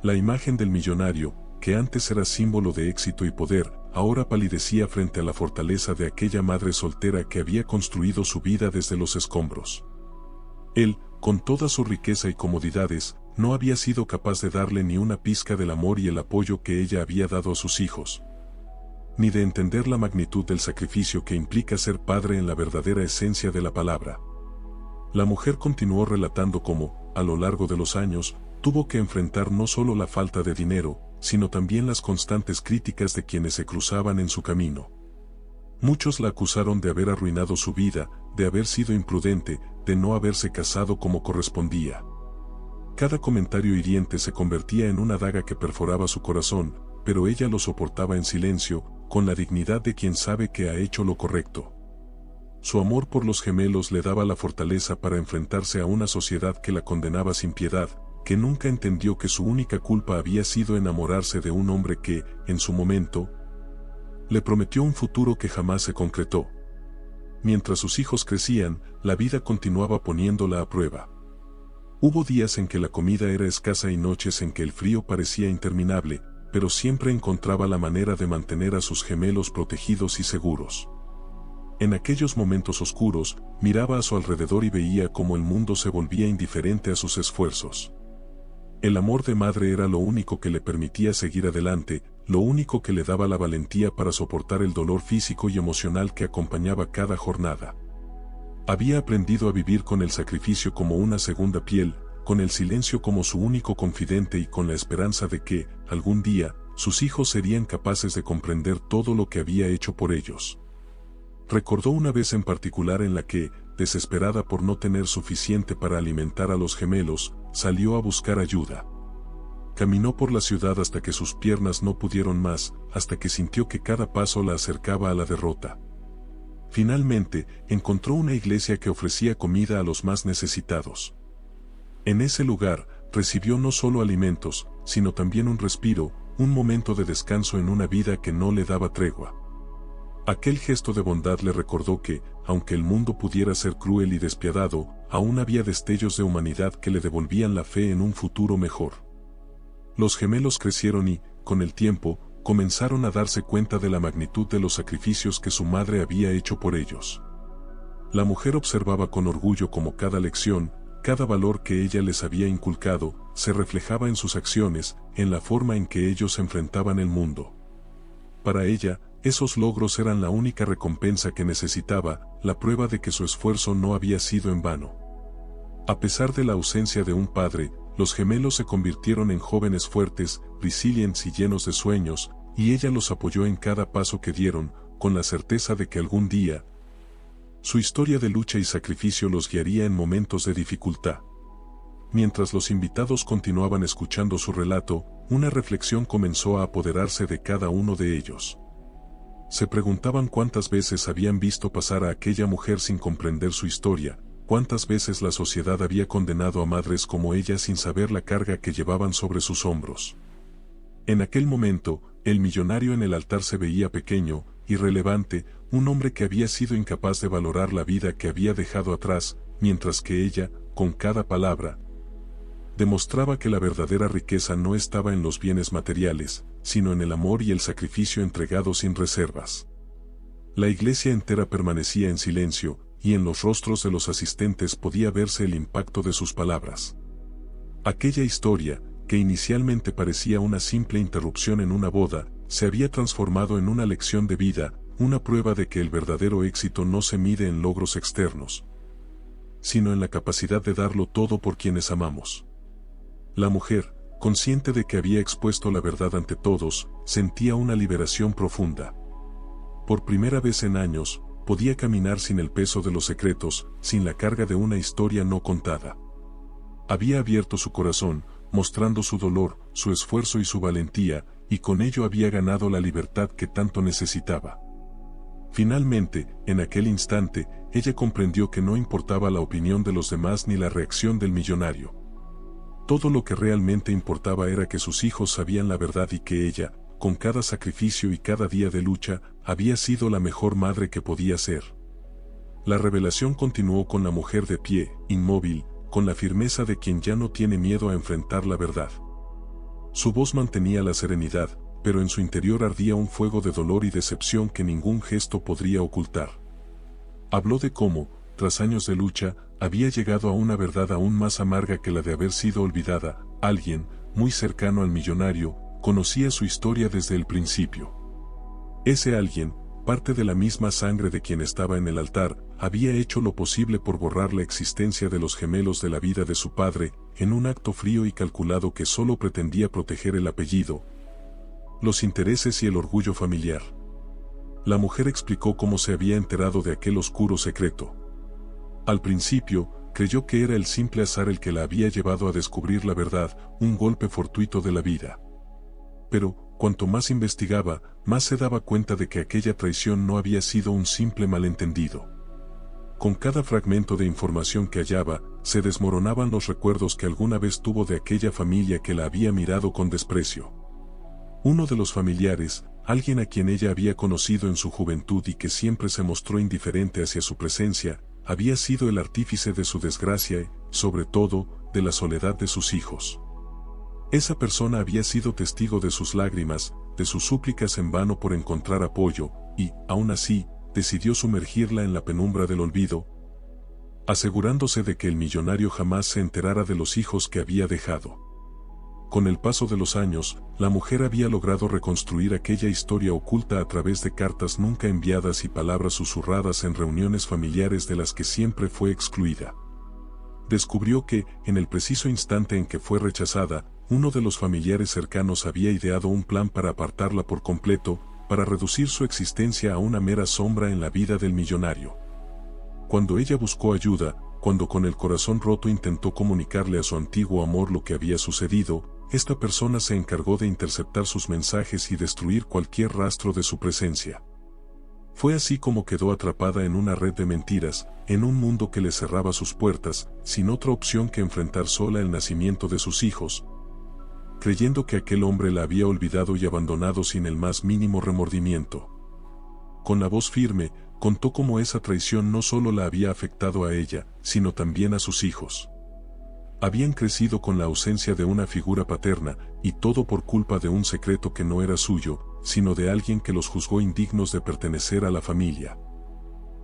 La imagen del millonario, que antes era símbolo de éxito y poder, ahora palidecía frente a la fortaleza de aquella madre soltera que había construido su vida desde los escombros. Él, con toda su riqueza y comodidades, no había sido capaz de darle ni una pizca del amor y el apoyo que ella había dado a sus hijos, ni de entender la magnitud del sacrificio que implica ser padre en la verdadera esencia de la palabra. La mujer continuó relatando cómo, a lo largo de los años, tuvo que enfrentar no solo la falta de dinero, sino también las constantes críticas de quienes se cruzaban en su camino. Muchos la acusaron de haber arruinado su vida, de haber sido imprudente, de no haberse casado como correspondía. Cada comentario hiriente se convertía en una daga que perforaba su corazón, pero ella lo soportaba en silencio, con la dignidad de quien sabe que ha hecho lo correcto. Su amor por los gemelos le daba la fortaleza para enfrentarse a una sociedad que la condenaba sin piedad, que nunca entendió que su única culpa había sido enamorarse de un hombre que, en su momento, le prometió un futuro que jamás se concretó. Mientras sus hijos crecían, la vida continuaba poniéndola a prueba. Hubo días en que la comida era escasa y noches en que el frío parecía interminable, pero siempre encontraba la manera de mantener a sus gemelos protegidos y seguros. En aquellos momentos oscuros, miraba a su alrededor y veía cómo el mundo se volvía indiferente a sus esfuerzos. El amor de madre era lo único que le permitía seguir adelante, lo único que le daba la valentía para soportar el dolor físico y emocional que acompañaba cada jornada. Había aprendido a vivir con el sacrificio como una segunda piel, con el silencio como su único confidente y con la esperanza de que, algún día, sus hijos serían capaces de comprender todo lo que había hecho por ellos. Recordó una vez en particular en la que, desesperada por no tener suficiente para alimentar a los gemelos, salió a buscar ayuda. Caminó por la ciudad hasta que sus piernas no pudieron más, hasta que sintió que cada paso la acercaba a la derrota. Finalmente, encontró una iglesia que ofrecía comida a los más necesitados. En ese lugar, recibió no solo alimentos, sino también un respiro, un momento de descanso en una vida que no le daba tregua. Aquel gesto de bondad le recordó que, aunque el mundo pudiera ser cruel y despiadado, aún había destellos de humanidad que le devolvían la fe en un futuro mejor. Los gemelos crecieron y, con el tiempo, comenzaron a darse cuenta de la magnitud de los sacrificios que su madre había hecho por ellos. La mujer observaba con orgullo cómo cada lección, cada valor que ella les había inculcado, se reflejaba en sus acciones, en la forma en que ellos enfrentaban el mundo. Para ella, esos logros eran la única recompensa que necesitaba, la prueba de que su esfuerzo no había sido en vano. A pesar de la ausencia de un padre, los gemelos se convirtieron en jóvenes fuertes, resilientes y llenos de sueños, y ella los apoyó en cada paso que dieron, con la certeza de que algún día, su historia de lucha y sacrificio los guiaría en momentos de dificultad. Mientras los invitados continuaban escuchando su relato, una reflexión comenzó a apoderarse de cada uno de ellos. Se preguntaban cuántas veces habían visto pasar a aquella mujer sin comprender su historia, cuántas veces la sociedad había condenado a madres como ella sin saber la carga que llevaban sobre sus hombros. En aquel momento, el millonario en el altar se veía pequeño, irrelevante, un hombre que había sido incapaz de valorar la vida que había dejado atrás, mientras que ella, con cada palabra, demostraba que la verdadera riqueza no estaba en los bienes materiales, sino en el amor y el sacrificio entregado sin reservas. La iglesia entera permanecía en silencio, y en los rostros de los asistentes podía verse el impacto de sus palabras. Aquella historia, que inicialmente parecía una simple interrupción en una boda, se había transformado en una lección de vida, una prueba de que el verdadero éxito no se mide en logros externos, sino en la capacidad de darlo todo por quienes amamos. La mujer, consciente de que había expuesto la verdad ante todos, sentía una liberación profunda. Por primera vez en años, podía caminar sin el peso de los secretos, sin la carga de una historia no contada. Había abierto su corazón, mostrando su dolor, su esfuerzo y su valentía, y con ello había ganado la libertad que tanto necesitaba. Finalmente, en aquel instante, ella comprendió que no importaba la opinión de los demás ni la reacción del millonario. Todo lo que realmente importaba era que sus hijos sabían la verdad y que ella, con cada sacrificio y cada día de lucha, había sido la mejor madre que podía ser. La revelación continuó con la mujer de pie, inmóvil, con la firmeza de quien ya no tiene miedo a enfrentar la verdad. Su voz mantenía la serenidad, pero en su interior ardía un fuego de dolor y decepción que ningún gesto podría ocultar. Habló de cómo, tras años de lucha, había llegado a una verdad aún más amarga que la de haber sido olvidada. Alguien, muy cercano al millonario, conocía su historia desde el principio. Ese alguien, parte de la misma sangre de quien estaba en el altar, había hecho lo posible por borrar la existencia de los gemelos de la vida de su padre, en un acto frío y calculado que solo pretendía proteger el apellido, los intereses y el orgullo familiar. La mujer explicó cómo se había enterado de aquel oscuro secreto. Al principio, creyó que era el simple azar el que la había llevado a descubrir la verdad, un golpe fortuito de la vida. Pero, cuanto más investigaba, más se daba cuenta de que aquella traición no había sido un simple malentendido. Con cada fragmento de información que hallaba, se desmoronaban los recuerdos que alguna vez tuvo de aquella familia que la había mirado con desprecio. Uno de los familiares, alguien a quien ella había conocido en su juventud y que siempre se mostró indiferente hacia su presencia, había sido el artífice de su desgracia y, sobre todo, de la soledad de sus hijos. Esa persona había sido testigo de sus lágrimas, de sus súplicas en vano por encontrar apoyo, y, aún así, decidió sumergirla en la penumbra del olvido, asegurándose de que el millonario jamás se enterara de los hijos que había dejado. Con el paso de los años, la mujer había logrado reconstruir aquella historia oculta a través de cartas nunca enviadas y palabras susurradas en reuniones familiares de las que siempre fue excluida. Descubrió que, en el preciso instante en que fue rechazada, uno de los familiares cercanos había ideado un plan para apartarla por completo, para reducir su existencia a una mera sombra en la vida del millonario. Cuando ella buscó ayuda, cuando con el corazón roto intentó comunicarle a su antiguo amor lo que había sucedido, esta persona se encargó de interceptar sus mensajes y destruir cualquier rastro de su presencia. Fue así como quedó atrapada en una red de mentiras, en un mundo que le cerraba sus puertas, sin otra opción que enfrentar sola el nacimiento de sus hijos, creyendo que aquel hombre la había olvidado y abandonado sin el más mínimo remordimiento. Con la voz firme, contó cómo esa traición no solo la había afectado a ella, sino también a sus hijos. Habían crecido con la ausencia de una figura paterna, y todo por culpa de un secreto que no era suyo, sino de alguien que los juzgó indignos de pertenecer a la familia.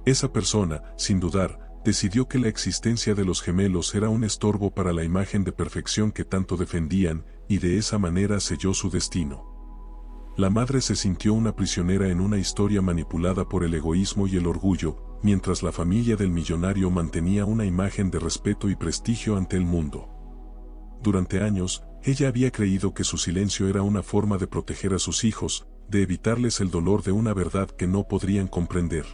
Esa persona, sin dudar, decidió que la existencia de los gemelos era un estorbo para la imagen de perfección que tanto defendían, y de esa manera selló su destino. La madre se sintió una prisionera en una historia manipulada por el egoísmo y el orgullo, mientras la familia del millonario mantenía una imagen de respeto y prestigio ante el mundo. Durante años, ella había creído que su silencio era una forma de proteger a sus hijos, de evitarles el dolor de una verdad que no podrían comprender.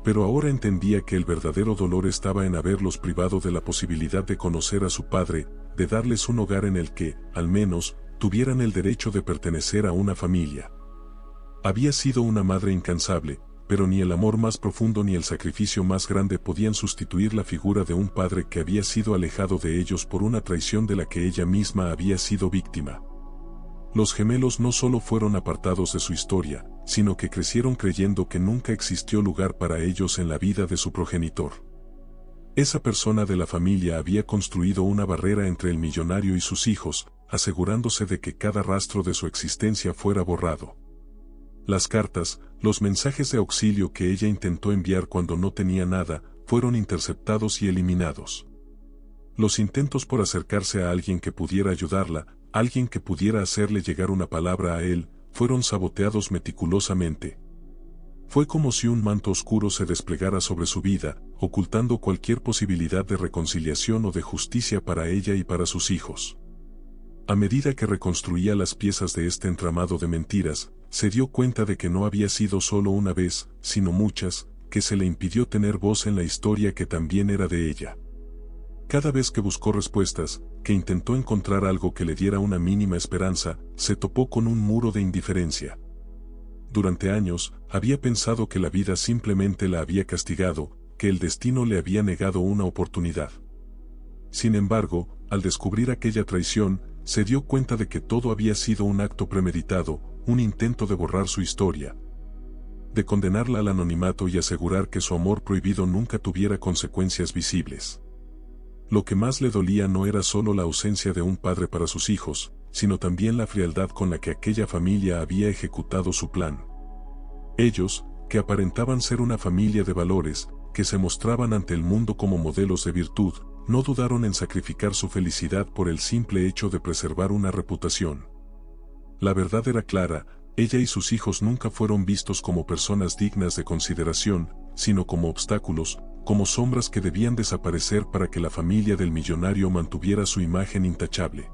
Pero ahora entendía que el verdadero dolor estaba en haberlos privado de la posibilidad de conocer a su padre, de darles un hogar en el que, al menos, tuvieran el derecho de pertenecer a una familia. Había sido una madre incansable, pero ni el amor más profundo ni el sacrificio más grande podían sustituir la figura de un padre que había sido alejado de ellos por una traición de la que ella misma había sido víctima. Los gemelos no solo fueron apartados de su historia, sino que crecieron creyendo que nunca existió lugar para ellos en la vida de su progenitor. Esa persona de la familia había construido una barrera entre el millonario y sus hijos, asegurándose de que cada rastro de su existencia fuera borrado. Las cartas, los mensajes de auxilio que ella intentó enviar cuando no tenía nada, fueron interceptados y eliminados. Los intentos por acercarse a alguien que pudiera ayudarla, alguien que pudiera hacerle llegar una palabra a él, fueron saboteados meticulosamente. Fue como si un manto oscuro se desplegara sobre su vida, ocultando cualquier posibilidad de reconciliación o de justicia para ella y para sus hijos. A medida que reconstruía las piezas de este entramado de mentiras, se dio cuenta de que no había sido solo una vez, sino muchas, que se le impidió tener voz en la historia que también era de ella. Cada vez que buscó respuestas, que intentó encontrar algo que le diera una mínima esperanza, se topó con un muro de indiferencia. Durante años, había pensado que la vida simplemente la había castigado, que el destino le había negado una oportunidad. Sin embargo, al descubrir aquella traición, se dio cuenta de que todo había sido un acto premeditado, un intento de borrar su historia. de condenarla al anonimato y asegurar que su amor prohibido nunca tuviera consecuencias visibles. Lo que más le dolía no era solo la ausencia de un padre para sus hijos, sino también la frialdad con la que aquella familia había ejecutado su plan. Ellos, que aparentaban ser una familia de valores, que se mostraban ante el mundo como modelos de virtud, no dudaron en sacrificar su felicidad por el simple hecho de preservar una reputación. La verdad era clara: ella y sus hijos nunca fueron vistos como personas dignas de consideración, sino como obstáculos, como sombras que debían desaparecer para que la familia del millonario mantuviera su imagen intachable.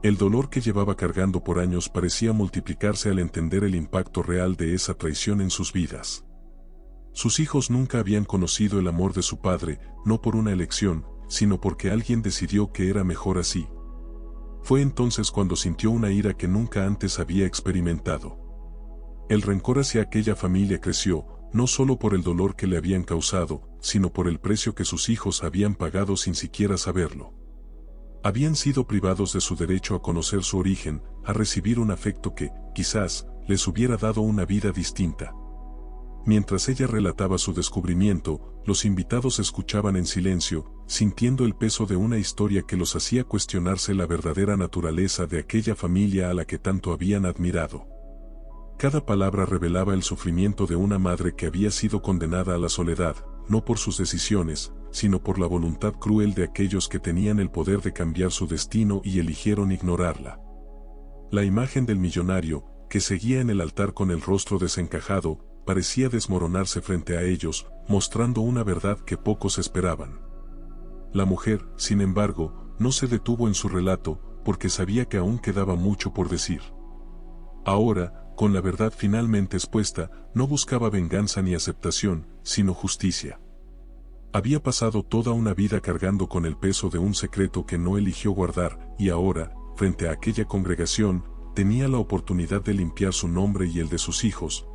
El dolor que llevaba cargando por años parecía multiplicarse al entender el impacto real de esa traición en sus vidas. Sus hijos nunca habían conocido el amor de su padre, no por una elección, sino porque alguien decidió que era mejor así. Fue entonces cuando sintió una ira que nunca antes había experimentado. El rencor hacia aquella familia creció, no solo por el dolor que le habían causado, sino por el precio que sus hijos habían pagado sin siquiera saberlo. Habían sido privados de su derecho a conocer su origen, a recibir un afecto que, quizás, les hubiera dado una vida distinta. Mientras ella relataba su descubrimiento, los invitados escuchaban en silencio, sintiendo el peso de una historia que los hacía cuestionarse la verdadera naturaleza de aquella familia a la que tanto habían admirado. Cada palabra revelaba el sufrimiento de una madre que había sido condenada a la soledad, no por sus decisiones, sino por la voluntad cruel de aquellos que tenían el poder de cambiar su destino y eligieron ignorarla. La imagen del millonario, que seguía en el altar con el rostro desencajado, parecía desmoronarse frente a ellos, mostrando una verdad que pocos esperaban. La mujer, sin embargo, no se detuvo en su relato, porque sabía que aún quedaba mucho por decir. Ahora, con la verdad finalmente expuesta, no buscaba venganza ni aceptación, sino justicia. Había pasado toda una vida cargando con el peso de un secreto que no eligió guardar, y ahora, frente a aquella congregación, tenía la oportunidad de limpiar su nombre y el de sus hijos,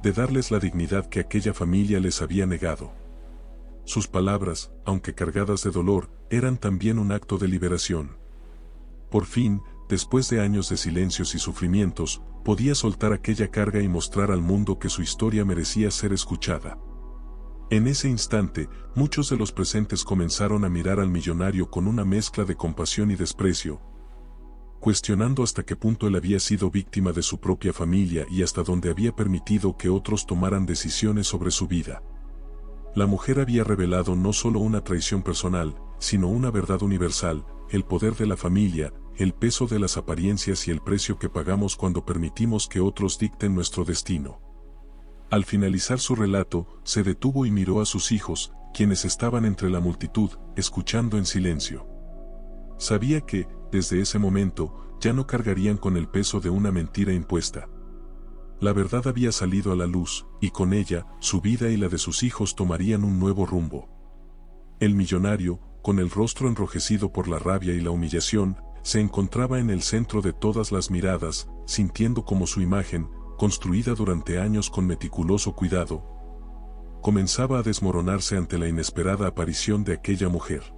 de darles la dignidad que aquella familia les había negado. Sus palabras, aunque cargadas de dolor, eran también un acto de liberación. Por fin, después de años de silencios y sufrimientos, podía soltar aquella carga y mostrar al mundo que su historia merecía ser escuchada. En ese instante, muchos de los presentes comenzaron a mirar al millonario con una mezcla de compasión y desprecio, cuestionando hasta qué punto él había sido víctima de su propia familia y hasta dónde había permitido que otros tomaran decisiones sobre su vida. La mujer había revelado no solo una traición personal, sino una verdad universal: el poder de la familia, el peso de las apariencias y el precio que pagamos cuando permitimos que otros dicten nuestro destino. Al finalizar su relato, se detuvo y miró a sus hijos, quienes estaban entre la multitud, escuchando en silencio. Sabía que, desde ese momento, ya no cargarían con el peso de una mentira impuesta. La verdad había salido a la luz, y con ella, su vida y la de sus hijos tomarían un nuevo rumbo. El millonario, con el rostro enrojecido por la rabia y la humillación, se encontraba en el centro de todas las miradas, sintiendo como su imagen, construida durante años con meticuloso cuidado, comenzaba a desmoronarse ante la inesperada aparición de aquella mujer.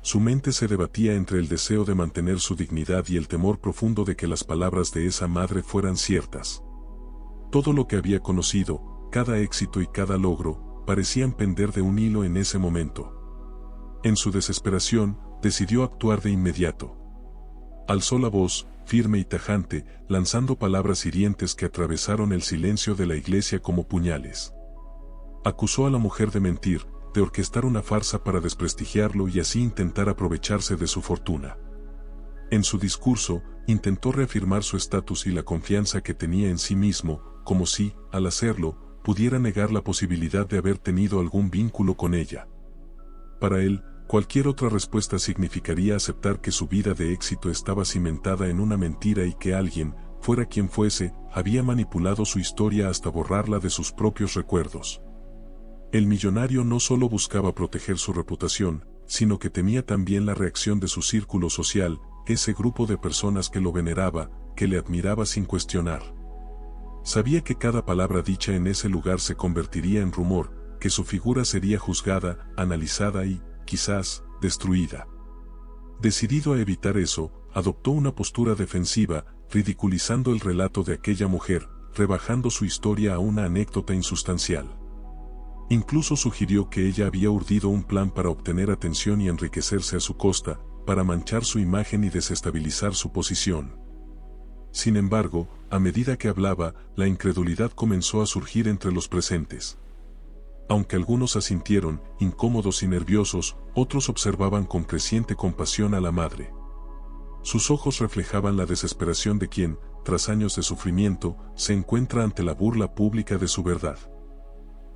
Su mente se debatía entre el deseo de mantener su dignidad y el temor profundo de que las palabras de esa madre fueran ciertas. Todo lo que había conocido, cada éxito y cada logro, parecían pender de un hilo en ese momento. En su desesperación, decidió actuar de inmediato. Alzó la voz, firme y tajante, lanzando palabras hirientes que atravesaron el silencio de la iglesia como puñales. Acusó a la mujer de mentir, de orquestar una farsa para desprestigiarlo y así intentar aprovecharse de su fortuna. En su discurso, intentó reafirmar su estatus y la confianza que tenía en sí mismo, como si, al hacerlo, pudiera negar la posibilidad de haber tenido algún vínculo con ella. Para él, cualquier otra respuesta significaría aceptar que su vida de éxito estaba cimentada en una mentira y que alguien, fuera quien fuese, había manipulado su historia hasta borrarla de sus propios recuerdos. El millonario no solo buscaba proteger su reputación, sino que temía también la reacción de su círculo social, ese grupo de personas que lo veneraba, que le admiraba sin cuestionar. Sabía que cada palabra dicha en ese lugar se convertiría en rumor, que su figura sería juzgada, analizada y, quizás, destruida. Decidido a evitar eso, adoptó una postura defensiva, ridiculizando el relato de aquella mujer, rebajando su historia a una anécdota insustancial. Incluso sugirió que ella había urdido un plan para obtener atención y enriquecerse a su costa, para manchar su imagen y desestabilizar su posición. Sin embargo, a medida que hablaba, la incredulidad comenzó a surgir entre los presentes. Aunque algunos asintieron, incómodos y nerviosos, otros observaban con creciente compasión a la madre. Sus ojos reflejaban la desesperación de quien, tras años de sufrimiento, se encuentra ante la burla pública de su verdad.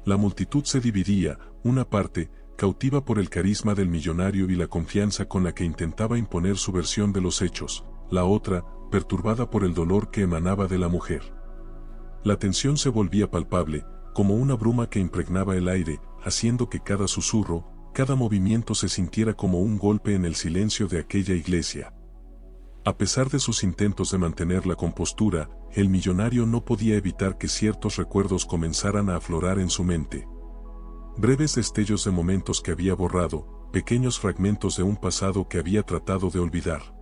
La multitud se dividía, una parte, cautiva por el carisma del millonario y la confianza con la que intentaba imponer su versión de los hechos, la otra, perturbada por el dolor que emanaba de la mujer. La tensión se volvía palpable, como una bruma que impregnaba el aire, haciendo que cada susurro, cada movimiento se sintiera como un golpe en el silencio de aquella iglesia. A pesar de sus intentos de mantener la compostura, el millonario no podía evitar que ciertos recuerdos comenzaran a aflorar en su mente. Breves destellos de momentos que había borrado, pequeños fragmentos de un pasado que había tratado de olvidar.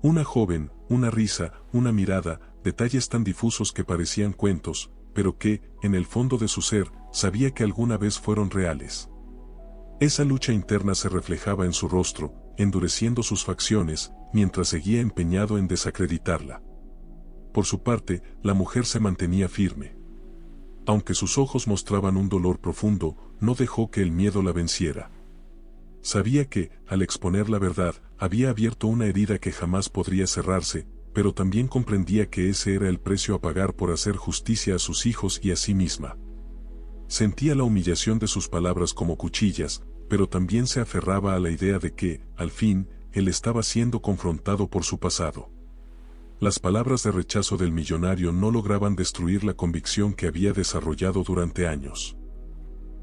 Una joven, una risa, una mirada, detalles tan difusos que parecían cuentos, pero que, en el fondo de su ser, sabía que alguna vez fueron reales. Esa lucha interna se reflejaba en su rostro, endureciendo sus facciones, mientras seguía empeñado en desacreditarla. Por su parte, la mujer se mantenía firme. Aunque sus ojos mostraban un dolor profundo, no dejó que el miedo la venciera. Sabía que, al exponer la verdad, había abierto una herida que jamás podría cerrarse, pero también comprendía que ese era el precio a pagar por hacer justicia a sus hijos y a sí misma. Sentía la humillación de sus palabras como cuchillas, pero también se aferraba a la idea de que, al fin, él estaba siendo confrontado por su pasado. Las palabras de rechazo del millonario no lograban destruir la convicción que había desarrollado durante años.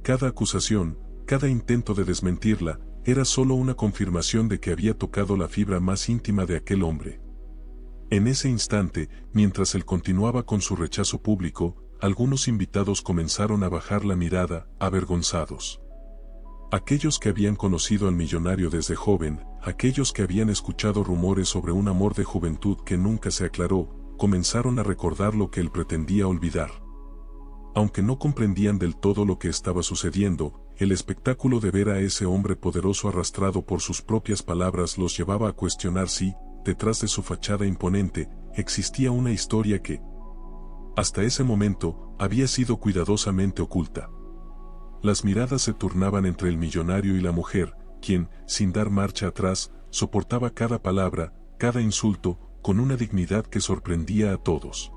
Cada acusación, cada intento de desmentirla, era solo una confirmación de que había tocado la fibra más íntima de aquel hombre. En ese instante, mientras él continuaba con su rechazo público, algunos invitados comenzaron a bajar la mirada, avergonzados. Aquellos que habían conocido al millonario desde joven, aquellos que habían escuchado rumores sobre un amor de juventud que nunca se aclaró, comenzaron a recordar lo que él pretendía olvidar. Aunque no comprendían del todo lo que estaba sucediendo, el espectáculo de ver a ese hombre poderoso arrastrado por sus propias palabras los llevaba a cuestionar si, detrás de su fachada imponente, existía una historia que, hasta ese momento, había sido cuidadosamente oculta. Las miradas se turnaban entre el millonario y la mujer, quien, sin dar marcha atrás, soportaba cada palabra, cada insulto, con una dignidad que sorprendía a todos.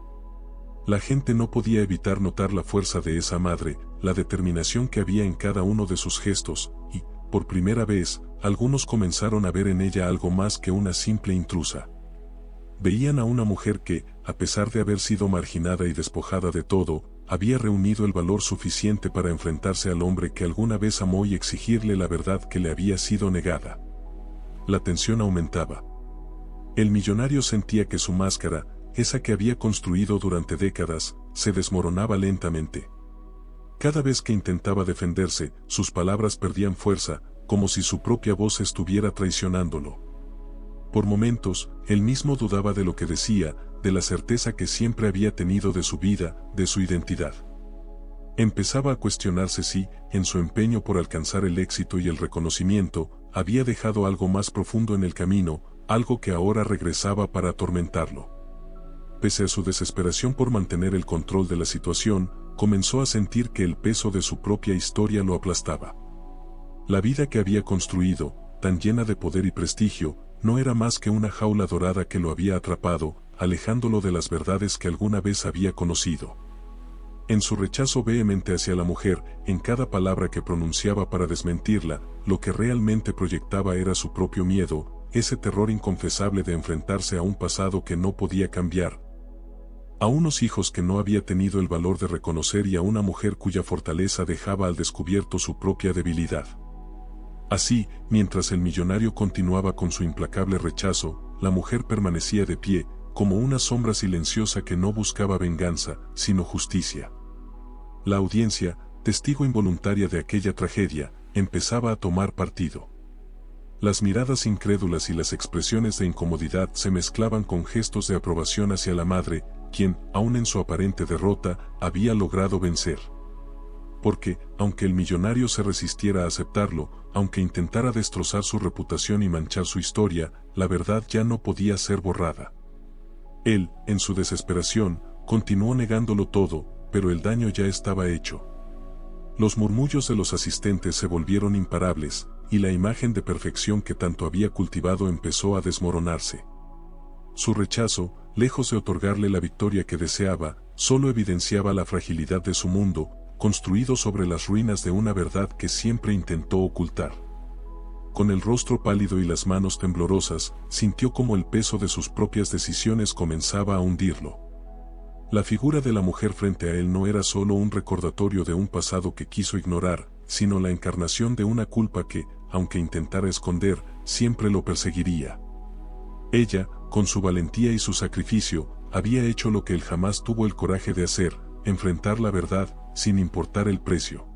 La gente no podía evitar notar la fuerza de esa madre, la determinación que había en cada uno de sus gestos, y, por primera vez, algunos comenzaron a ver en ella algo más que una simple intrusa. Veían a una mujer que, a pesar de haber sido marginada y despojada de todo, había reunido el valor suficiente para enfrentarse al hombre que alguna vez amó y exigirle la verdad que le había sido negada. La tensión aumentaba. El millonario sentía que su máscara, esa que había construido durante décadas, se desmoronaba lentamente. Cada vez que intentaba defenderse, sus palabras perdían fuerza, como si su propia voz estuviera traicionándolo. Por momentos, él mismo dudaba de lo que decía, de la certeza que siempre había tenido de su vida, de su identidad. Empezaba a cuestionarse si, en su empeño por alcanzar el éxito y el reconocimiento, había dejado algo más profundo en el camino, algo que ahora regresaba para atormentarlo. Pese a su desesperación por mantener el control de la situación, comenzó a sentir que el peso de su propia historia lo aplastaba. La vida que había construido, tan llena de poder y prestigio, no era más que una jaula dorada que lo había atrapado, alejándolo de las verdades que alguna vez había conocido. En su rechazo vehemente hacia la mujer, en cada palabra que pronunciaba para desmentirla, lo que realmente proyectaba era su propio miedo, ese terror inconfesable de enfrentarse a un pasado que no podía cambiar, a unos hijos que no había tenido el valor de reconocer y a una mujer cuya fortaleza dejaba al descubierto su propia debilidad. Así, mientras el millonario continuaba con su implacable rechazo, la mujer permanecía de pie, como una sombra silenciosa que no buscaba venganza, sino justicia. La audiencia, testigo involuntaria de aquella tragedia, empezaba a tomar partido. Las miradas incrédulas y las expresiones de incomodidad se mezclaban con gestos de aprobación hacia la madre, quien, aun en su aparente derrota, había logrado vencer. Porque, aunque el millonario se resistiera a aceptarlo, aunque intentara destrozar su reputación y manchar su historia, la verdad ya no podía ser borrada. Él, en su desesperación, continuó negándolo todo, pero el daño ya estaba hecho. Los murmullos de los asistentes se volvieron imparables, y la imagen de perfección que tanto había cultivado empezó a desmoronarse. Su rechazo, lejos de otorgarle la victoria que deseaba, solo evidenciaba la fragilidad de su mundo, construido sobre las ruinas de una verdad que siempre intentó ocultar. Con el rostro pálido y las manos temblorosas, sintió como el peso de sus propias decisiones comenzaba a hundirlo. La figura de la mujer frente a él no era solo un recordatorio de un pasado que quiso ignorar, sino la encarnación de una culpa que, aunque intentara esconder, siempre lo perseguiría. Ella, con su valentía y su sacrificio, había hecho lo que él jamás tuvo el coraje de hacer, enfrentar la verdad, sin importar el precio.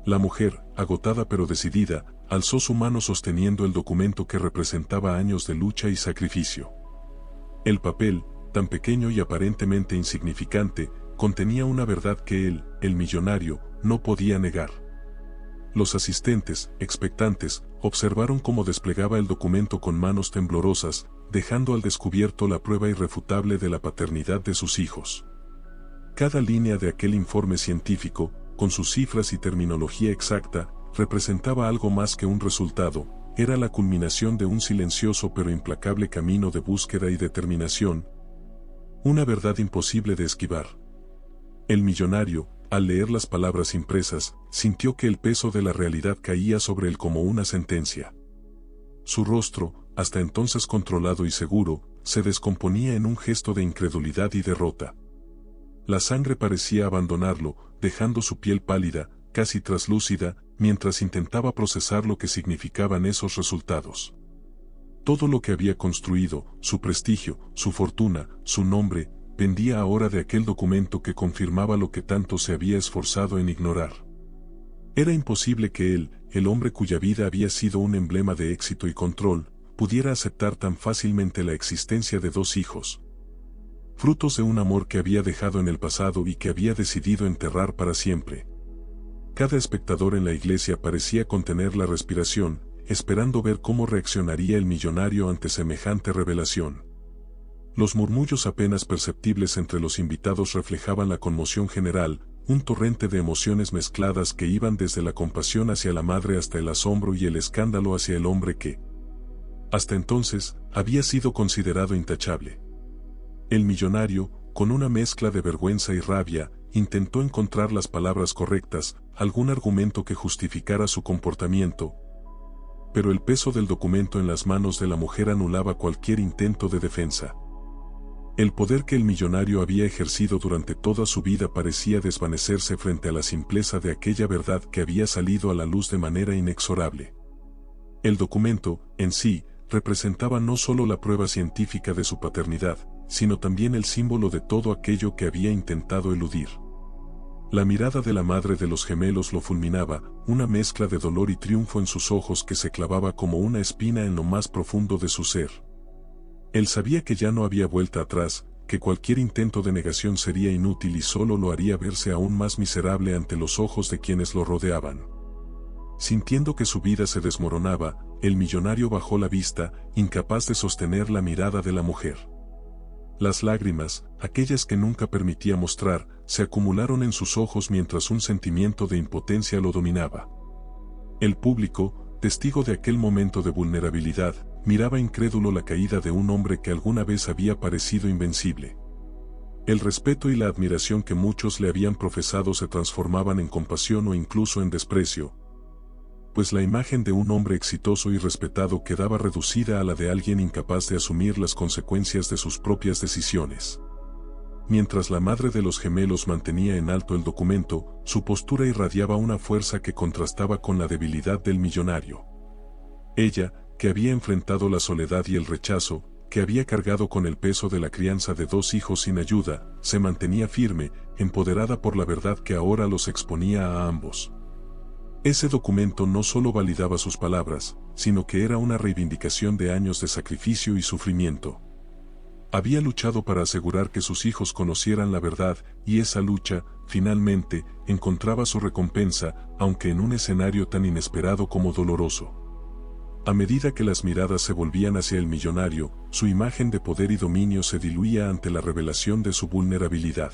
La mujer, agotada pero decidida, alzó su mano sosteniendo el documento que representaba años de lucha y sacrificio. El papel, tan pequeño y aparentemente insignificante, contenía una verdad que él, el millonario, no podía negar. Los asistentes, expectantes, observaron cómo desplegaba el documento con manos temblorosas, dejando al descubierto la prueba irrefutable de la paternidad de sus hijos. Cada línea de aquel informe científico, con sus cifras y terminología exacta, representaba algo más que un resultado, era la culminación de un silencioso pero implacable camino de búsqueda y determinación, una verdad imposible de esquivar. El millonario, al leer las palabras impresas, sintió que el peso de la realidad caía sobre él como una sentencia. Su rostro, hasta entonces controlado y seguro, se descomponía en un gesto de incredulidad y derrota. La sangre parecía abandonarlo, dejando su piel pálida, casi traslúcida, mientras intentaba procesar lo que significaban esos resultados. Todo lo que había construido, su prestigio, su fortuna, su nombre, pendía ahora de aquel documento que confirmaba lo que tanto se había esforzado en ignorar. Era imposible que él, el hombre cuya vida había sido un emblema de éxito y control, pudiera aceptar tan fácilmente la existencia de dos hijos, frutos de un amor que había dejado en el pasado y que había decidido enterrar para siempre. Cada espectador en la iglesia parecía contener la respiración, esperando ver cómo reaccionaría el millonario ante semejante revelación. Los murmullos apenas perceptibles entre los invitados reflejaban la conmoción general, un torrente de emociones mezcladas que iban desde la compasión hacia la madre hasta el asombro y el escándalo hacia el hombre que, hasta entonces, había sido considerado intachable. El millonario, con una mezcla de vergüenza y rabia, intentó encontrar las palabras correctas, algún argumento que justificara su comportamiento, pero el peso del documento en las manos de la mujer anulaba cualquier intento de defensa. El poder que el millonario había ejercido durante toda su vida parecía desvanecerse frente a la simpleza de aquella verdad que había salido a la luz de manera inexorable. El documento, en sí, representaba no solo la prueba científica de su paternidad, sino también el símbolo de todo aquello que había intentado eludir. La mirada de la madre de los gemelos lo fulminaba, una mezcla de dolor y triunfo en sus ojos que se clavaba como una espina en lo más profundo de su ser. Él sabía que ya no había vuelta atrás, que cualquier intento de negación sería inútil y solo lo haría verse aún más miserable ante los ojos de quienes lo rodeaban. Sintiendo que su vida se desmoronaba, el millonario bajó la vista, incapaz de sostener la mirada de la mujer. Las lágrimas, aquellas que nunca permitía mostrar, se acumularon en sus ojos mientras un sentimiento de impotencia lo dominaba. El público, testigo de aquel momento de vulnerabilidad, miraba incrédulo la caída de un hombre que alguna vez había parecido invencible. El respeto y la admiración que muchos le habían profesado se transformaban en compasión o incluso en desprecio, pues la imagen de un hombre exitoso y respetado quedaba reducida a la de alguien incapaz de asumir las consecuencias de sus propias decisiones. Mientras la madre de los gemelos mantenía en alto el documento, su postura irradiaba una fuerza que contrastaba con la debilidad del millonario. Ella, que había enfrentado la soledad y el rechazo, que había cargado con el peso de la crianza de dos hijos sin ayuda, se mantenía firme, empoderada por la verdad que ahora los exponía a ambos. Ese documento no solo validaba sus palabras, sino que era una reivindicación de años de sacrificio y sufrimiento. Había luchado para asegurar que sus hijos conocieran la verdad, y esa lucha, finalmente, encontraba su recompensa, aunque en un escenario tan inesperado como doloroso. A medida que las miradas se volvían hacia el millonario, su imagen de poder y dominio se diluía ante la revelación de su vulnerabilidad.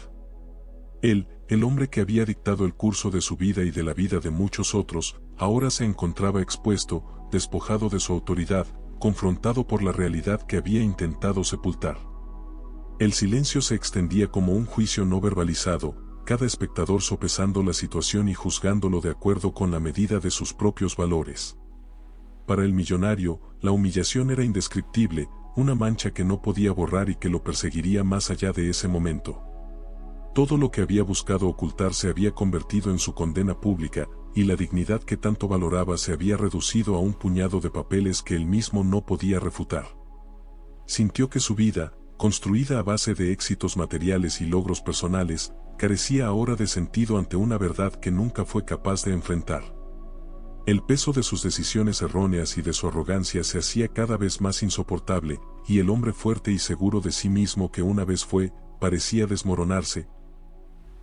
Él, el hombre que había dictado el curso de su vida y de la vida de muchos otros, ahora se encontraba expuesto, despojado de su autoridad, confrontado por la realidad que había intentado sepultar. El silencio se extendía como un juicio no verbalizado, cada espectador sopesando la situación y juzgándolo de acuerdo con la medida de sus propios valores. Para el millonario, la humillación era indescriptible, una mancha que no podía borrar y que lo perseguiría más allá de ese momento. Todo lo que había buscado ocultar se había convertido en su condena pública, y la dignidad que tanto valoraba se había reducido a un puñado de papeles que él mismo no podía refutar. Sintió que su vida, construida a base de éxitos materiales y logros personales, carecía ahora de sentido ante una verdad que nunca fue capaz de enfrentar. El peso de sus decisiones erróneas y de su arrogancia se hacía cada vez más insoportable, y el hombre fuerte y seguro de sí mismo que una vez fue, parecía desmoronarse,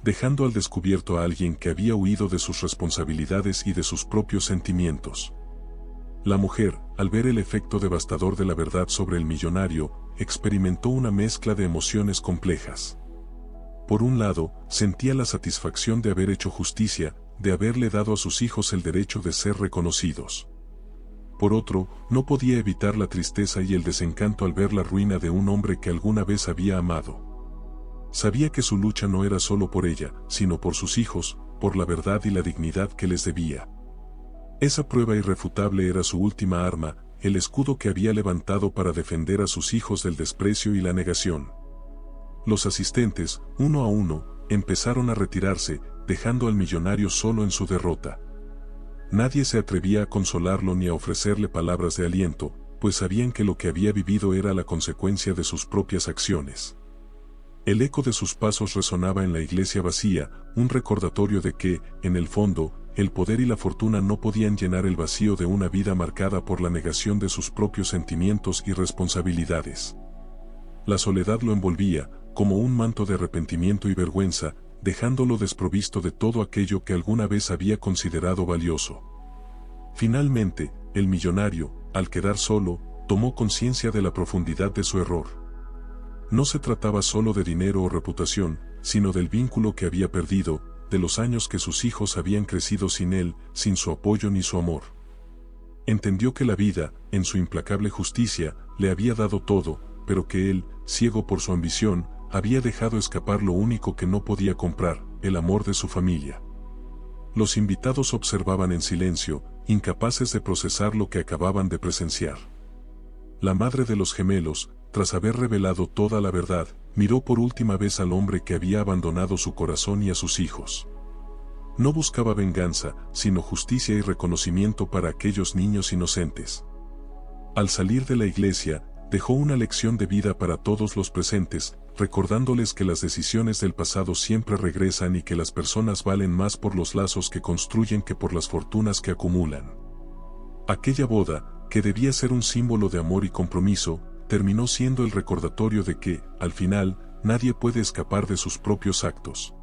dejando al descubierto a alguien que había huido de sus responsabilidades y de sus propios sentimientos. La mujer, al ver el efecto devastador de la verdad sobre el millonario, experimentó una mezcla de emociones complejas. Por un lado, sentía la satisfacción de haber hecho justicia, de haberle dado a sus hijos el derecho de ser reconocidos. Por otro, no podía evitar la tristeza y el desencanto al ver la ruina de un hombre que alguna vez había amado. Sabía que su lucha no era solo por ella, sino por sus hijos, por la verdad y la dignidad que les debía. Esa prueba irrefutable era su última arma, el escudo que había levantado para defender a sus hijos del desprecio y la negación. Los asistentes, uno a uno, empezaron a retirarse, dejando al millonario solo en su derrota. Nadie se atrevía a consolarlo ni a ofrecerle palabras de aliento, pues sabían que lo que había vivido era la consecuencia de sus propias acciones. El eco de sus pasos resonaba en la iglesia vacía, un recordatorio de que, en el fondo, el poder y la fortuna no podían llenar el vacío de una vida marcada por la negación de sus propios sentimientos y responsabilidades. La soledad lo envolvía, como un manto de arrepentimiento y vergüenza, dejándolo desprovisto de todo aquello que alguna vez había considerado valioso. Finalmente, el millonario, al quedar solo, tomó conciencia de la profundidad de su error. No se trataba solo de dinero o reputación, sino del vínculo que había perdido, de los años que sus hijos habían crecido sin él, sin su apoyo ni su amor. Entendió que la vida, en su implacable justicia, le había dado todo, pero que él, ciego por su ambición, había dejado escapar lo único que no podía comprar, el amor de su familia. Los invitados observaban en silencio, incapaces de procesar lo que acababan de presenciar. La madre de los gemelos, tras haber revelado toda la verdad, miró por última vez al hombre que había abandonado su corazón y a sus hijos. No buscaba venganza, sino justicia y reconocimiento para aquellos niños inocentes. Al salir de la iglesia, dejó una lección de vida para todos los presentes, recordándoles que las decisiones del pasado siempre regresan y que las personas valen más por los lazos que construyen que por las fortunas que acumulan. Aquella boda, que debía ser un símbolo de amor y compromiso, terminó siendo el recordatorio de que, al final, nadie puede escapar de sus propios actos.